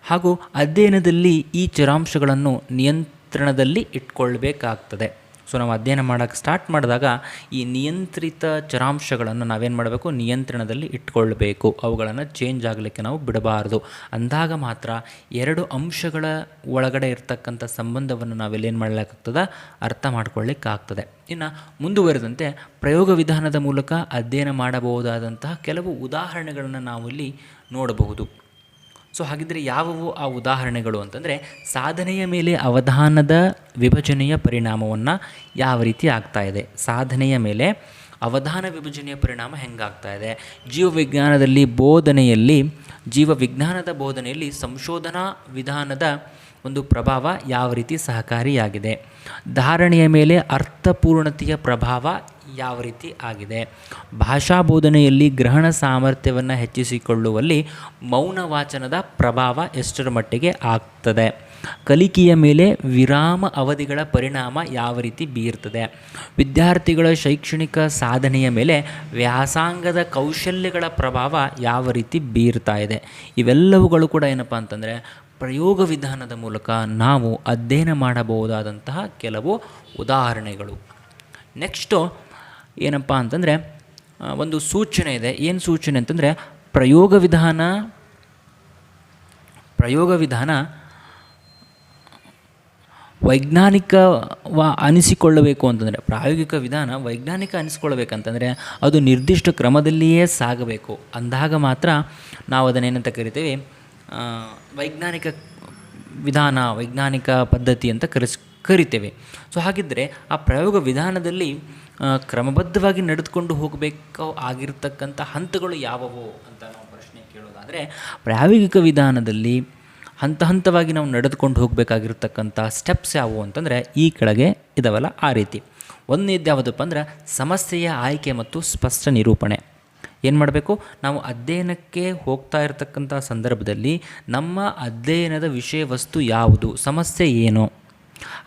ಹಾಗೂ ಅಧ್ಯಯನದಲ್ಲಿ ಈ ಚರಾಂಶಗಳನ್ನು ನಿಯಂತ್ರಣದಲ್ಲಿ ಇಟ್ಕೊಳ್ಬೇಕಾಗ್ತದೆ. ಸೊ ನಾವು ಅಧ್ಯಯನ ಮಾಡೋಕ್ಕೆ ಸ್ಟಾರ್ಟ್ ಮಾಡಿದಾಗ ಈ ನಿಯಂತ್ರಿತ ಚರಾಂಶಗಳನ್ನು ನಾವೇನು ಮಾಡಬೇಕು? ನಿಯಂತ್ರಣದಲ್ಲಿ ಇಟ್ಕೊಳ್ಬೇಕು. ಅವುಗಳನ್ನು ಚೇಂಜ್ ಆಗಲಿಕ್ಕೆ ನಾವು ಬಿಡಬಾರ್ದು. ಅಂದಾಗ ಮಾತ್ರ ಎರಡು ಅಂಶಗಳ ಒಳಗಡೆ ಇರ್ತಕ್ಕಂಥ ಸಂಬಂಧವನ್ನು ನಾವೆಲ್ಲೇನು ಮಾಡಲಿಕ್ಕಾಗ್ತದೆ? ಅರ್ಥ ಮಾಡ್ಕೊಳ್ಳಿಕ್ಕಾಗ್ತದೆ. ಇನ್ನು ಮುಂದುವರೆದಂತೆ ಪ್ರಯೋಗ ವಿಧಾನದ ಮೂಲಕ ಅಧ್ಯಯನ ಮಾಡಬಹುದಾದಂತಹ ಕೆಲವು ಉದಾಹರಣೆಗಳನ್ನು ನಾವಿಲ್ಲಿ ನೋಡಬಹುದು. ಸೊ ಹಾಗಿದ್ದರೆ ಯಾವುವು ಆ ಉದಾಹರಣೆಗಳು ಅಂತಂದರೆ, ಸಾಧನೆಯ ಮೇಲೆ ಅವಧಾನದ ವಿಭಜನೆಯ ಪರಿಣಾಮವನ್ನು ಯಾವ ರೀತಿ ಆಗ್ತಾ ಇದೆ, ಸಾಧನೆಯ ಮೇಲೆ ಅವಧಾನ ವಿಭಜನೆಯ ಪರಿಣಾಮ ಹೆಂಗಾಗ್ತಾ ಇದೆ, ಜೀವವಿಜ್ಞಾನದ ಬೋಧನೆಯಲ್ಲಿ ಸಂಶೋಧನಾ ವಿಧಾನದ ಒಂದು ಪ್ರಭಾವ ಯಾವ ರೀತಿ ಸಹಕಾರಿಯಾಗಿದೆ, ಧಾರಣೆಯ ಮೇಲೆ ಅರ್ಥಪೂರ್ಣತೆಯ ಪ್ರಭಾವ ಯಾವ ರೀತಿ ಆಗಿದೆ, ಭಾಷಾ ಬೋಧನೆಯಲ್ಲಿ ಗ್ರಹಣ ಸಾಮರ್ಥ್ಯವನ್ನು ಹೆಚ್ಚಿಸಿಕೊಳ್ಳುವಲ್ಲಿ ಮೌನ ವಾಚನದ ಪ್ರಭಾವ ಎಷ್ಟರ ಮಟ್ಟಿಗೆ ಆಗ್ತದೆ, ಕಲಿಕೆಯ ಮೇಲೆ ವಿರಾಮ ಅವಧಿಗಳ ಪರಿಣಾಮ ಯಾವ ರೀತಿ ಬೀರ್ತದೆ, ವಿದ್ಯಾರ್ಥಿಗಳ ಶೈಕ್ಷಣಿಕ ಸಾಧನೆಯ ಮೇಲೆ ವ್ಯಾಸಂಗದ ಕೌಶಲ್ಯಗಳ ಪ್ರಭಾವ ಯಾವ ರೀತಿ ಬೀರ್ತಾ ಇದೆ. ಇವೆಲ್ಲವುಗಳು ಕೂಡ ಏನಪ್ಪ ಅಂತಂದರೆ ಪ್ರಯೋಗ ವಿಧಾನದ ಮೂಲಕ ನಾವು ಅಧ್ಯಯನ ಮಾಡಬಹುದಾದಂತಹ ಕೆಲವು ಉದಾಹರಣೆಗಳು. ನೆಕ್ಸ್ಟು ಏನಪ್ಪ ಅಂತಂದರೆ ಒಂದು ಸೂಚನೆ ಇದೆ. ಏನು ಸೂಚನೆ ಅಂತಂದರೆ ಪ್ರಯೋಗ ವಿಧಾನ ವೈಜ್ಞಾನಿಕ ಅನಿಸಿಕೊಳ್ಳಬೇಕು ಅಂತಂದರೆ, ಪ್ರಾಯೋಗಿಕ ವಿಧಾನ ವೈಜ್ಞಾನಿಕ ಅನಿಸ್ಕೊಳ್ಬೇಕಂತಂದರೆ ಅದು ನಿರ್ದಿಷ್ಟ ಕ್ರಮದಲ್ಲಿಯೇ ಸಾಗಬೇಕು. ಅಂದಾಗ ಮಾತ್ರ ನಾವು ಅದನ್ನೇನಂತ ಕರಿತೇವೆ? ವೈಜ್ಞಾನಿಕ ವಿಧಾನ, ವೈಜ್ಞಾನಿಕ ಪದ್ಧತಿ ಅಂತ ಕರಿತೇವೆ. ಸೊ ಹಾಗಿದ್ದರೆ ಆ ಪ್ರಯೋಗ ವಿಧಾನದಲ್ಲಿ ಕ್ರಮಬದ್ಧವಾಗಿ ನಡೆದುಕೊಂಡು ಹೋಗಬೇಕು ಆಗಿರ್ತಕ್ಕಂಥ ಹಂತಗಳು ಯಾವುವು ಅಂತ ನಾವು ಪ್ರಶ್ನೆ ಕೇಳೋದಾದರೆ, ಪ್ರಾಯೋಗಿಕ ವಿಧಾನದಲ್ಲಿ ಹಂತವಾಗಿ ನಾವು ನಡೆದುಕೊಂಡು ಹೋಗಬೇಕಾಗಿರ್ತಕ್ಕಂಥ ಸ್ಟೆಪ್ಸ್ ಯಾವುವು ಅಂತಂದರೆ ಈ ಕೆಳಗೆ ಇದಾವಲ್ಲ ಆ ರೀತಿ. ಒಂದನೇದು ಯಾವುದಪ್ಪ ಅಂದ್ರೆ ಸಮಸ್ಯೆಯ ಆಯ್ಕೆ ಮತ್ತು ಸ್ಪಷ್ಟ ನಿರೂಪಣೆ. ಏನು ಮಾಡಬೇಕು? ನಾವು ಅಧ್ಯಯನಕ್ಕೆ ಹೋಗ್ತಾ ಇರತಕ್ಕಂಥ ಸಂದರ್ಭದಲ್ಲಿ ನಮ್ಮ ಅಧ್ಯಯನದ ವಿಷಯ ವಸ್ತು ಯಾವುದು, ಸಮಸ್ಯೆ ಏನು,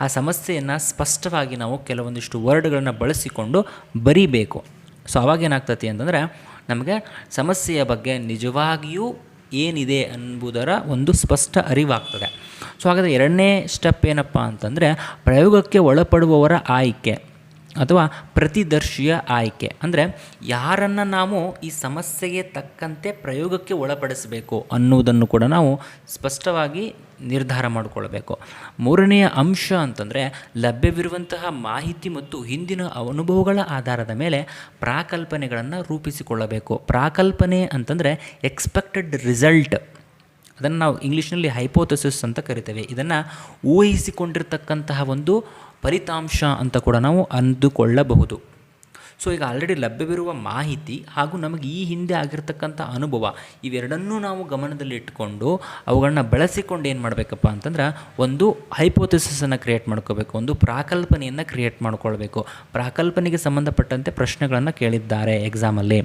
ಆ ಸಮಸ್ಯೆಯನ್ನು ಸ್ಪಷ್ಟವಾಗಿ ನಾವು ಕೆಲವೊಂದಿಷ್ಟು ವರ್ಡ್ಗಳನ್ನು ಬಳಸಿಕೊಂಡು ಬರೀಬೇಕು. ಸೊ ಅವಾಗೇನಾಗ್ತತಿ ಅಂತಂದರೆ ನಮಗೆ ಸಮಸ್ಯೆಯ ಬಗ್ಗೆ ನಿಜವಾಗಿಯೂ ಏನಿದೆ ಎಂಬುದರ ಒಂದು ಸ್ಪಷ್ಟ ಅರಿವಾಗ್ತದೆ. ಸೊ ಹಾಗಾದರೆ ಎರಡನೇ ಸ್ಟೆಪ್ ಏನಪ್ಪ ಅಂತಂದರೆ ಪ್ರಯೋಗಕ್ಕೆ ಒಳಪಡುವವರ ಆಯ್ಕೆ ಅಥವಾ ಪ್ರತಿದರ್ಶಿಯ ಆಯ್ಕೆ. ಅಂದರೆ ಯಾರನ್ನು ನಾವು ಈ ಸಮಸ್ಯೆಗೆ ತಕ್ಕಂತೆ ಪ್ರಯೋಗಕ್ಕೆ ಒಳಪಡಿಸಬೇಕು ಅನ್ನುವುದನ್ನು ಕೂಡ ನಾವು ಸ್ಪಷ್ಟವಾಗಿ ನಿರ್ಧಾರ ಮಾಡಿಕೊಳ್ಬೇಕು. ಮೂರನೆಯ ಅಂಶ ಅಂತಂದರೆ ಲಭ್ಯವಿರುವಂತಹ ಮಾಹಿತಿ ಮತ್ತು ಹಿಂದಿನ ಅನುಭವಗಳ ಆಧಾರದ ಮೇಲೆ ಪ್ರಾಕಲ್ಪನೆಗಳನ್ನು ರೂಪಿಸಿಕೊಳ್ಳಬೇಕು. ಪ್ರಾಕಲ್ಪನೆ ಅಂತಂದರೆ ಎಕ್ಸ್ಪೆಕ್ಟೆಡ್ ರಿಸಲ್ಟ್ ಅದನ್ನು ನಾವು ಇಂಗ್ಲೀಷ್ನಲ್ಲಿ ಹೈಪೋಥೆಸಿಸ್ ಅಂತ ಕರಿತೇವೆ. ಇದನ್ನು ಊಹಿಸಿಕೊಂಡಿರ್ತಕ್ಕಂತಹ ಒಂದು ಫಲಿತಾಂಶ ಅಂತ ಕೂಡ ನಾವು ಅಂದುಕೊಳ್ಳಬಹುದು. ಸೊ ಈಗ ಆಲ್ರೆಡಿ ಲಭ್ಯವಿರುವ ಮಾಹಿತಿ ಹಾಗೂ ನಮಗೆ ಈ ಹಿಂದೆ ಆಗಿರ್ತಕ್ಕಂಥ ಅನುಭವ ಇವೆರಡನ್ನೂ ನಾವು ಗಮನದಲ್ಲಿ ಇಟ್ಕೊಂಡು ಅವುಗಳನ್ನ ಬಳಸಿಕೊಂಡು ಏನು ಮಾಡಬೇಕಪ್ಪ ಅಂತಂದ್ರೆ ಒಂದು ಹೈಪೋಥೆಸಿಸನ್ನು ಕ್ರಿಯೇಟ್ ಮಾಡ್ಕೋಬೇಕು, ಒಂದು ಪ್ರಾಕಲ್ಪನೆಯನ್ನು ಕ್ರಿಯೇಟ್ ಮಾಡ್ಕೊಳ್ಬೇಕು. ಪ್ರಾಕಲ್ಪನೆಗೆ ಸಂಬಂಧಪಟ್ಟಂತೆ ಪ್ರಶ್ನೆಗಳನ್ನು ಕೇಳಿದ್ದಾರೆ ಎಕ್ಸಾಮಲ್ಲಿ.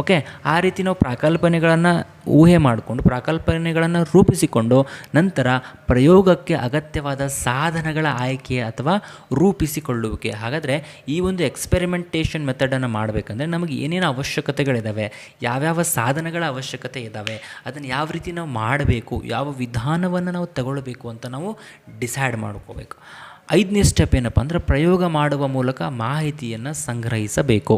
ಓಕೆ, ಆ ರೀತಿ ನಾವು ಪ್ರಾಕಲ್ಪನೆಗಳನ್ನು ಊಹೆ ಮಾಡಿಕೊಂಡು ಪ್ರಾಕಲ್ಪನೆಗಳನ್ನು ರೂಪಿಸಿಕೊಂಡು ನಂತರ ಪ್ರಯೋಗಕ್ಕೆ ಅಗತ್ಯವಾದ ಸಾಧನಗಳ ಆಯ್ಕೆ ಅಥವಾ ರೂಪಿಸಿಕೊಳ್ಳುವಿಕೆ. ಹಾಗಾದರೆ ಈ ಒಂದು ಎಕ್ಸ್ಪೆರಿಮೆಂಟೇಷನ್ ಮೆಥಡನ್ನು ಮಾಡಬೇಕಂದ್ರೆ ನಮಗೆ ಏನೇನು ಅವಶ್ಯಕತೆಗಳಿದ್ದಾವೆ, ಯಾವ್ಯಾವ ಸಾಧನಗಳ ಅವಶ್ಯಕತೆ ಇದ್ದಾವೆ, ಅದನ್ನು ಯಾವ ರೀತಿ ನಾವು ಮಾಡಬೇಕು, ಯಾವ ವಿಧಾನವನ್ನು ನಾವು ತಗೊಳ್ಬೇಕು ಅಂತ ನಾವು ಡಿಸೈಡ್ ಮಾಡ್ಕೋಬೇಕು. 5ನೇ ಸ್ಟೆಪ್ ಏನಪ್ಪ ಅಂದರೆ ಪ್ರಯೋಗ ಮಾಡುವ ಮೂಲಕ ಮಾಹಿತಿಯನ್ನು ಸಂಗ್ರಹಿಸಬೇಕು.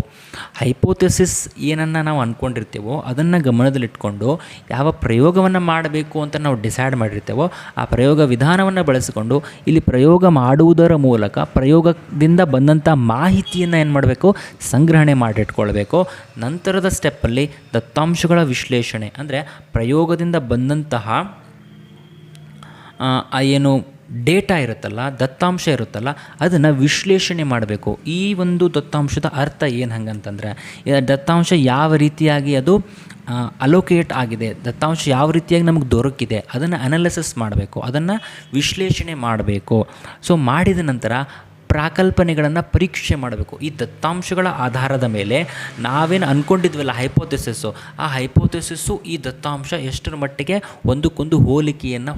ಹೈಪೋಥೆಸಿಸ್ ಏನನ್ನು ನಾವು ಅಂದ್ಕೊಂಡಿರ್ತೇವೋ ಅದನ್ನು ಗಮನದಲ್ಲಿಟ್ಕೊಂಡು ಯಾವ ಪ್ರಯೋಗವನ್ನು ಮಾಡಬೇಕು ಅಂತ ನಾವು ಡಿಸೈಡ್ ಮಾಡಿರ್ತೇವೋ ಆ ಪ್ರಯೋಗ ವಿಧಾನವನ್ನು ಬಳಸಿಕೊಂಡು ಇಲ್ಲಿ ಪ್ರಯೋಗ ಮಾಡುವುದರ ಮೂಲಕ ಪ್ರಯೋಗದಿಂದ ಬಂದಂಥ ಮಾಹಿತಿಯನ್ನು ಏನು ಮಾಡಬೇಕು, ಸಂಗ್ರಹಣೆ ಮಾಡಿಟ್ಕೊಳ್ಬೇಕು. ನಂತರದ ಸ್ಟೆಪ್ಪಲ್ಲಿ ದತ್ತಾಂಶಗಳ ವಿಶ್ಲೇಷಣೆ ಅಂದರೆ ಪ್ರಯೋಗದಿಂದ ಬಂದಂತಹ ಏನು ಡೇಟಾ ಇರುತ್ತಲ್ಲ, ದತ್ತಾಂಶ ಇರುತ್ತಲ್ಲ, ಅದನ್ನು ವಿಶ್ಲೇಷಣೆ ಮಾಡಬೇಕು. ಈ ಒಂದು ದತ್ತಾಂಶದ ಅರ್ಥ ಏನು ಹಂಗಂತಂದರೆ ದತ್ತಾಂಶ ಯಾವ ರೀತಿಯಾಗಿ ಅದು ಅಲೋಕೇಟ್ ಆಗಿದೆ, ದತ್ತಾಂಶ ಯಾವ ರೀತಿಯಾಗಿ ನಮಗೆ ದೊರಕಿದೆ ಅದನ್ನು ಅನಾಲಿಸಿಸ್ ಮಾಡಬೇಕು, ಅದನ್ನು ವಿಶ್ಲೇಷಣೆ ಮಾಡಬೇಕು. ಸೊ ಮಾಡಿದ ನಂತರ ಪ್ರಾಕಲ್ಪನೆಗಳನ್ನು ಪರೀಕ್ಷೆ ಮಾಡಬೇಕು. ಈ ದತ್ತಾಂಶಗಳ ಆಧಾರದ ಮೇಲೆ ನಾವೇನು ಅಂದ್ಕೊಂಡಿದ್ವಲ್ಲ ಹೈಪೋಥೆಸಿಸ್ಸು, ಆ ಹೈಪೋಥೆಸಿಸ್ಸು ಈ ದತ್ತಾಂಶ ಎಷ್ಟರ ಮಟ್ಟಿಗೆ ಒಂದಕ್ಕೊಂದು ಹೋಲಿಕೆಯನ್ನು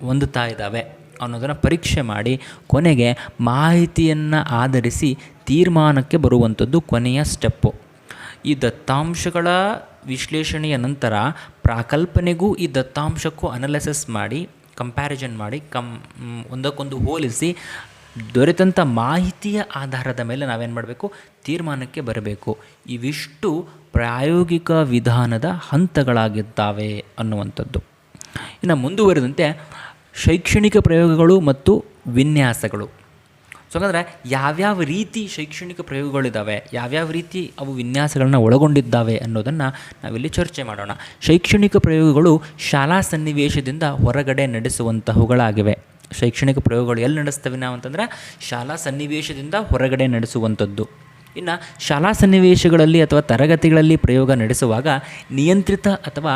ಹೊಂದುತ್ತಾ ಇದ್ದಾವೆ ಅನ್ನೋದನ್ನು ಪರೀಕ್ಷೆ ಮಾಡಿ ಕೊನೆಗೆ ಮಾಹಿತಿಯನ್ನು ಆಧರಿಸಿ ತೀರ್ಮಾನಕ್ಕೆ ಬರುವಂಥದ್ದು ಕೊನೆಯ ಸ್ಟೆಪ್ಪು. ಈ ದತ್ತಾಂಶಗಳ ವಿಶ್ಲೇಷಣೆಯ ನಂತರ ಪ್ರಾಕಲ್ಪನೆಗೂ ಈ ದತ್ತಾಂಶಕ್ಕೂ ಅನಾಲಿಸಿಸ್ ಮಾಡಿ ಕಂಪ್ಯಾರಿಸನ್ ಮಾಡಿ ಒಂದಕ್ಕೊಂದು ಹೋಲಿಸಿ ದೊರೆತಂಥ ಮಾಹಿತಿಯ ಆಧಾರದ ಮೇಲೆ ನಾವೇನು ಮಾಡಬೇಕು, ತೀರ್ಮಾನಕ್ಕೆ ಬರಬೇಕು. ಇವಿಷ್ಟು ಪ್ರಾಯೋಗಿಕ ವಿಧಾನದ ಹಂತಗಳಾಗಿದ್ದಾವೆ ಅನ್ನುವಂಥದ್ದು. ಇನ್ನು ಮುಂದುವರೆದಂತೆ ಶೈಕ್ಷಣಿಕ ಪ್ರಯೋಗಗಳು ಮತ್ತು ವಿನ್ಯಾಸಗಳು. ಸೊ ಹಾಗಾದರೆ ಯಾವ್ಯಾವ ರೀತಿ ಶೈಕ್ಷಣಿಕ ಪ್ರಯೋಗಗಳಿದ್ದಾವೆ, ಯಾವ್ಯಾವ ರೀತಿ ಅವು ವಿನ್ಯಾಸಗಳನ್ನು ಒಳಗೊಂಡಿದ್ದಾವೆ ಅನ್ನೋದನ್ನು ನಾವಿಲ್ಲಿ ಚರ್ಚೆ ಮಾಡೋಣ. ಶೈಕ್ಷಣಿಕ ಪ್ರಯೋಗಗಳು ಶಾಲಾ ಸನ್ನಿವೇಶದಿಂದ ಹೊರಗಡೆ ನಡೆಸುವಂತಹವುಗಳಾಗಿವೆ. ಶೈಕ್ಷಣಿಕ ಪ್ರಯೋಗಗಳು ಎಲ್ಲಿ ನಡೆಸ್ತವೆ ನಾವು ಅಂತಂದರೆ ಶಾಲಾ ಸನ್ನಿವೇಶದಿಂದ ಹೊರಗಡೆ ನಡೆಸುವಂಥದ್ದು. ಇನ್ನು ಶಾಲಾ ಸನ್ನಿವೇಶಗಳಲ್ಲಿ ಅಥವಾ ತರಗತಿಗಳಲ್ಲಿ ಪ್ರಯೋಗ ನಡೆಸುವಾಗ ನಿಯಂತ್ರಿತ ಅಥವಾ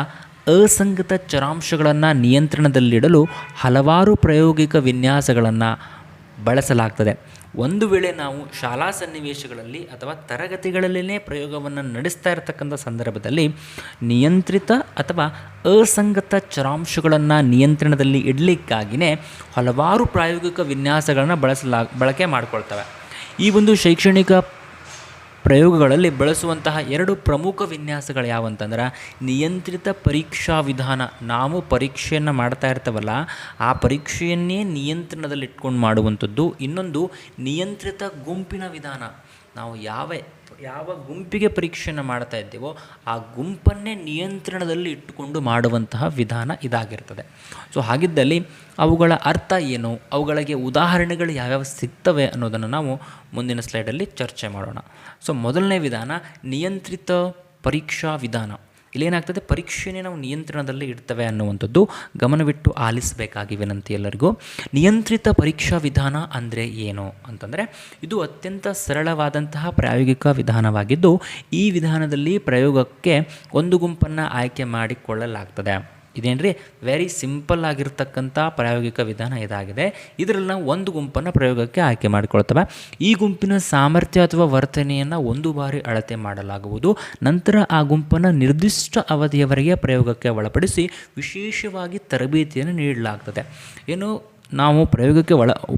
ಅಸಂಗತ ಚರಾಂಶಗಳನ್ನು ನಿಯಂತ್ರಣದಲ್ಲಿಡಲು ಹಲವಾರು ಪ್ರಾಯೋಗಿಕ ವಿನ್ಯಾಸಗಳನ್ನು ಬಳಸಲಾಗ್ತದೆ. ಒಂದು ವೇಳೆ ನಾವು ಶಾಲಾ ಸನ್ನಿವೇಶಗಳಲ್ಲಿ ಅಥವಾ ತರಗತಿಗಳಲ್ಲೇ ಪ್ರಯೋಗವನ್ನು ನಡೆಸ್ತಾ ಇರತಕ್ಕಂಥ ಸಂದರ್ಭದಲ್ಲಿ ನಿಯಂತ್ರಿತ ಅಥವಾ ಅಸಂಗತ ಚರಾಂಶಗಳನ್ನು ನಿಯಂತ್ರಣದಲ್ಲಿ ಇಡಲಿಕ್ಕಾಗಿಯೇ ಹಲವಾರು ಪ್ರಾಯೋಗಿಕ ವಿನ್ಯಾಸಗಳನ್ನು ಬಳಕೆ ಮಾಡಿಕೊಳ್ತವೆ. ಈ ಒಂದು ಶೈಕ್ಷಣಿಕ ಪ್ರಯೋಗಗಳಲ್ಲಿ ಬಳಸುವಂತಹ 2 ಪ್ರಮುಖ ವಿನ್ಯಾಸಗಳು ಯಾವಂತಂದ್ರೆ ನಿಯಂತ್ರಿತ ಪರೀಕ್ಷಾ ವಿಧಾನ. ನಾವು ಪರೀಕ್ಷೆಯನ್ನು ಮಾಡ್ತಾ ಇರ್ತವಲ್ಲ ಆ ಪರೀಕ್ಷೆಯನ್ನೇ ನಿಯಂತ್ರಣದಲ್ಲಿ ಇಟ್ಕೊಂಡು ಮಾಡುವಂಥದ್ದು. ಇನ್ನೊಂದು ನಿಯಂತ್ರಿತ ಗುಂಪಿನ ವಿಧಾನ. ನಾವು ಯಾವ ಗುಂಪಿಗೆ ಪರೀಕ್ಷೆಯನ್ನು ಮಾಡ್ತಾ ಇದ್ದೇವೋ ಆ ಗುಂಪನ್ನೇ ನಿಯಂತ್ರಣದಲ್ಲಿ ಇಟ್ಟುಕೊಂಡು ಮಾಡುವಂತಹ ವಿಧಾನ ಇದಾಗಿರ್ತದೆ. ಸೊ ಹಾಗಿದ್ದಲ್ಲಿ ಅವುಗಳ ಅರ್ಥ ಏನು, ಅವುಗಳಿಗೆ ಉದಾಹರಣೆಗಳು ಯಾವ್ಯಾವ ಸಿಗ್ತವೆ ಅನ್ನೋದನ್ನು ನಾವು ಮುಂದಿನ ಸ್ಲೈಡಲ್ಲಿ ಚರ್ಚೆ ಮಾಡೋಣ. ಸೊ ಮೊದಲನೇ ವಿಧಾನ ನಿಯಂತ್ರಿತ ಪರೀಕ್ಷಾ ವಿಧಾನ. ಇಲ್ಲೇನಾಗ್ತದೆ, ಪರೀಕ್ಷೆನೇ ನಾವು ನಿಯಂತ್ರಣದಲ್ಲಿ ಇಡ್ತವೆ ಅನ್ನುವಂಥದ್ದು ಗಮನವಿಟ್ಟು ಆಲಿಸಬೇಕಾಗಿ ವಿನಂತಿ ಎಲ್ಲರಿಗೂ. ನಿಯಂತ್ರಿತ ಪರೀಕ್ಷಾ ವಿಧಾನ ಅಂದರೆ ಏನು ಅಂತಂದರೆ ಇದು ಅತ್ಯಂತ ಸರಳವಾದಂತಹ ಪ್ರಾಯೋಗಿಕ ವಿಧಾನವಾಗಿದ್ದು ಈ ವಿಧಾನದಲ್ಲಿ ಪ್ರಯೋಗಕ್ಕೆ ಒಂದು ಗುಂಪನ್ನು ಆಯ್ಕೆ ಮಾಡಿಕೊಳ್ಳಲಾಗ್ತದೆ. ಇದೇನ್ರಿ ವೆರಿ ಸಿಂಪಲ್ ಆಗಿರ್ತಕ್ಕಂಥ ಪ್ರಾಯೋಗಿಕ ವಿಧಾನ ಇದಾಗಿದೆ. ಇದರಲ್ಲಿ ನಾವು ಒಂದು ಗುಂಪನ್ನು ಪ್ರಯೋಗಕ್ಕೆ ಆಯ್ಕೆ ಮಾಡಿಕೊಳ್ತವೆ. ಈ ಗುಂಪಿನ ಸಾಮರ್ಥ್ಯ ಅಥವಾ ವರ್ತನೆಯನ್ನು ಒಂದು ಬಾರಿ ಅಳತೆ ಮಾಡಲಾಗುವುದು. ನಂತರ ಆ ಗುಂಪನ್ನು ನಿರ್ದಿಷ್ಟ ಅವಧಿಯವರೆಗೆ ಪ್ರಯೋಗಕ್ಕೆ ಒಳಪಡಿಸಿ ವಿಶೇಷವಾಗಿ ತರಬೇತಿಯನ್ನು ನೀಡಲಾಗ್ತದೆ. ಏನು ನಾವು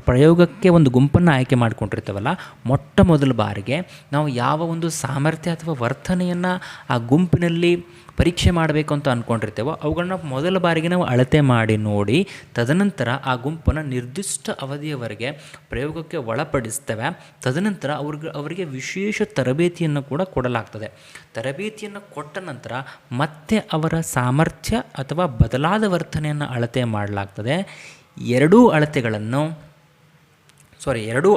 ಪ್ರಯೋಗಕ್ಕೆ ಒಂದು ಗುಂಪನ್ನು ಆಯ್ಕೆ ಮಾಡಿಕೊಂಡಿರ್ತೇವಲ್ಲ, ಮೊಟ್ಟ ಮೊದಲ ಬಾರಿಗೆ ನಾವು ಯಾವ ಒಂದು ಸಾಮರ್ಥ್ಯ ಅಥವಾ ವರ್ತನೆಯನ್ನು ಆ ಗುಂಪಿನಲ್ಲಿ ಪರೀಕ್ಷೆ ಮಾಡಬೇಕು ಅಂತ ಅಂದ್ಕೊಂಡಿರ್ತೇವೋ ಅವುಗಳನ್ನ ಮೊದಲ ಬಾರಿಗೆ ನಾವು ಅಳತೆ ಮಾಡಿ ನೋಡಿ ತದನಂತರ ಆ ಗುಂಪನ್ನು ನಿರ್ದಿಷ್ಟ ಅವಧಿಯವರೆಗೆ ಪ್ರಯೋಗಕ್ಕೆ ಒಳಪಡಿಸ್ತೇವೆ. ತದನಂತರ ಅವರಿಗೆ ವಿಶೇಷ ತರಬೇತಿಯನ್ನು ಕೂಡ ಕೊಡಲಾಗ್ತದೆ. ತರಬೇತಿಯನ್ನು ಕೊಟ್ಟ ನಂತರ ಮತ್ತೆ ಅವರ ಸಾಮರ್ಥ್ಯ ಅಥವಾ ಬದಲಾದ ವರ್ತನೆಯನ್ನು ಅಳತೆ ಮಾಡಲಾಗ್ತದೆ. ಎರಡೂ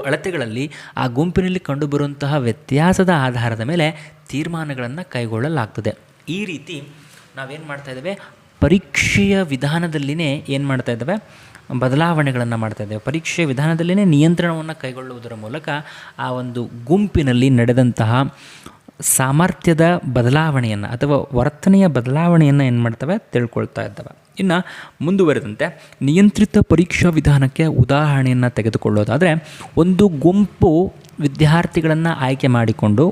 ಅಳತೆಗಳಲ್ಲಿ ಆ ಗುಂಪಿನಲ್ಲಿ ಕಂಡುಬರುವಂತಹ ವ್ಯತ್ಯಾಸದ ಆಧಾರದ ಮೇಲೆ ತೀರ್ಮಾನಗಳನ್ನು ಕೈಗೊಳ್ಳಲಾಗ್ತದೆ. ಈ ರೀತಿ ನಾವೇನು ಮಾಡ್ತಾಯಿದ್ದೇವೆ, ಪರೀಕ್ಷೆಯ ವಿಧಾನದಲ್ಲಿನೇ ಏನು ಮಾಡ್ತಾ ಇದ್ದಾವೆ, ಬದಲಾವಣೆಗಳನ್ನು ಮಾಡ್ತಾ ಇದ್ದೇವೆ. ಪರೀಕ್ಷೆಯ ವಿಧಾನದಲ್ಲಿನೇ ನಿಯಂತ್ರಣವನ್ನು ಕೈಗೊಳ್ಳುವುದರ ಮೂಲಕ ಆ ಒಂದು ಗುಂಪಿನಲ್ಲಿ ನಡೆದಂತಹ ಸಾಮರ್ಥ್ಯದ ಬದಲಾವಣೆಯನ್ನು ಅಥವಾ ವರ್ತನೆಯ ಬದಲಾವಣೆಯನ್ನು ಏನು ಮಾಡ್ತವೆ, ತಿಳ್ಕೊಳ್ತಾ ಇದ್ದಾವೆ. ಇನ್ನು ಮುಂದುವರೆದಂತೆ ನಿಯಂತ್ರಿತ ಪರೀಕ್ಷಾ ವಿಧಾನಕ್ಕೆ ಉದಾಹರಣೆಯನ್ನು ತೆಗೆದುಕೊಳ್ಳೋದಾದರೆ, ಒಂದು ಗುಂಪು ವಿದ್ಯಾರ್ಥಿಗಳನ್ನು ಆಯ್ಕೆ ಮಾಡಿಕೊಂಡು